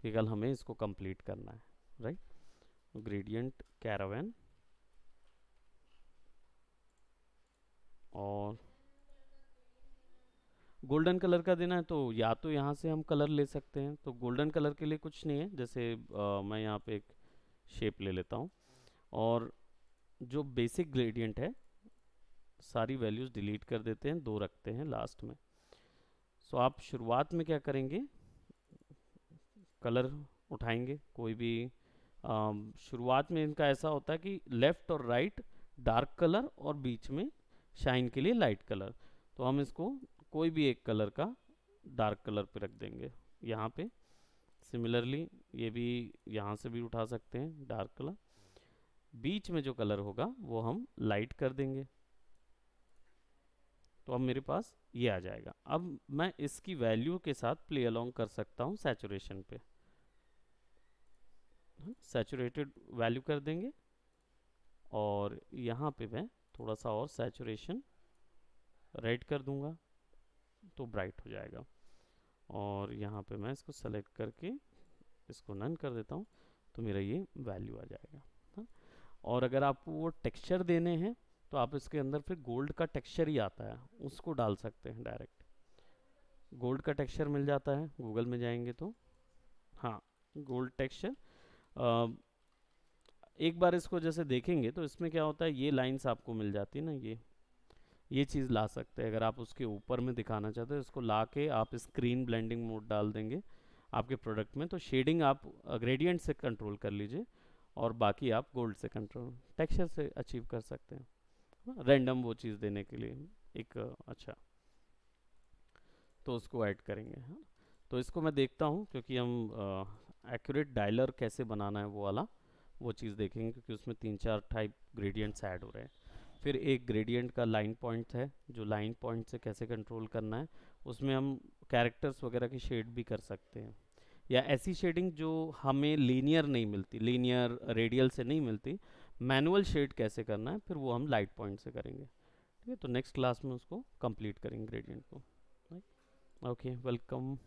कि कल हमें इसको कंप्लीट करना है, राइट। ग्रेडियंट कैरावन, और गोल्डन कलर का देना है तो या तो यहाँ से हम कलर ले सकते हैं। तो गोल्डन कलर के लिए कुछ नहीं है, जैसे मैं यहाँ पे एक शेप ले लेता हूँ, और जो बेसिक ग्रेडियंट है सारी वैल्यूज़ डिलीट कर देते हैं, 2 रखते हैं लास्ट में। सो आप शुरुआत में क्या करेंगे, कलर उठाएंगे कोई भी। शुरुआत में इनका ऐसा होता है कि लेफ़्ट और राइट डार्क कलर और बीच में शाइन के लिए लाइट कलर। तो हम इसको कोई भी एक कलर का डार्क कलर पे रख देंगे यहाँ पे। सिमिलरली ये भी यहाँ से भी उठा सकते हैं डार्क कलर, बीच में जो कलर होगा वो हम लाइट कर देंगे। तो अब मेरे पास ये आ जाएगा। अब मैं इसकी वैल्यू के साथ प्ले अलोंग कर सकता हूँ सैचुरेशन पे, सैचुरेटेड वैल्यू कर देंगे, और यहाँ पे मैं थोड़ा सा और सैचुरेशन रेड कर दूंगा तो ब्राइट हो जाएगा। और यहाँ पे मैं इसको सेलेक्ट करके इसको नन कर देता हूँ, तो मेरा ये वैल्यू आ जाएगा। हाँ? और अगर आपको वो टेक्सचर देने हैं तो आप इसके अंदर फिर गोल्ड का टेक्सचर ही आता है, उसको डाल सकते हैं डायरेक्ट। गोल्ड का टेक्सचर मिल जाता है, गूगल में जाएंगे तो हाँ, गोल्ड टेक्सचर। एक बार इसको जैसे देखेंगे तो इसमें क्या होता है, ये लाइंस आपको मिल जाती है ना, ये चीज़ ला सकते हैं। अगर आप उसके ऊपर में दिखाना चाहते हो, इसको ला के आप स्क्रीन ब्लेंडिंग मोड डाल देंगे आपके प्रोडक्ट में, तो शेडिंग आप ग्रेडियंट से कंट्रोल कर लीजिए और बाकी आप गोल्ड से कंट्रोल टेक्सचर से अचीव कर सकते हैं रैंडम वो चीज़ देने के लिए एक अच्छा। तो उसको ऐड करेंगे। हाँ, तो इसको मैं देखता हूँ, क्योंकि हम एक्यूरेट डायलर कैसे बनाना है वो वाला, वो चीज़ देखेंगे, क्योंकि उसमें 3-4 टाइप ग्रेडियंट्स ऐड हो रहे हैं। फिर एक ग्रेडियंट का लाइन पॉइंट है, जो लाइन पॉइंट से कैसे कंट्रोल करना है, उसमें हम कैरेक्टर्स वगैरह की शेड भी कर सकते हैं, या ऐसी शेडिंग जो हमें लीनियर नहीं मिलती, लीनियर रेडियल से नहीं मिलती, मैनुअल शेड कैसे करना है, फिर वो हम लाइट पॉइंट से करेंगे। ठीक है, तो नेक्स्ट क्लास में उसको कंप्लीट करेंगे ग्रेडियंट को। Okay, welcome.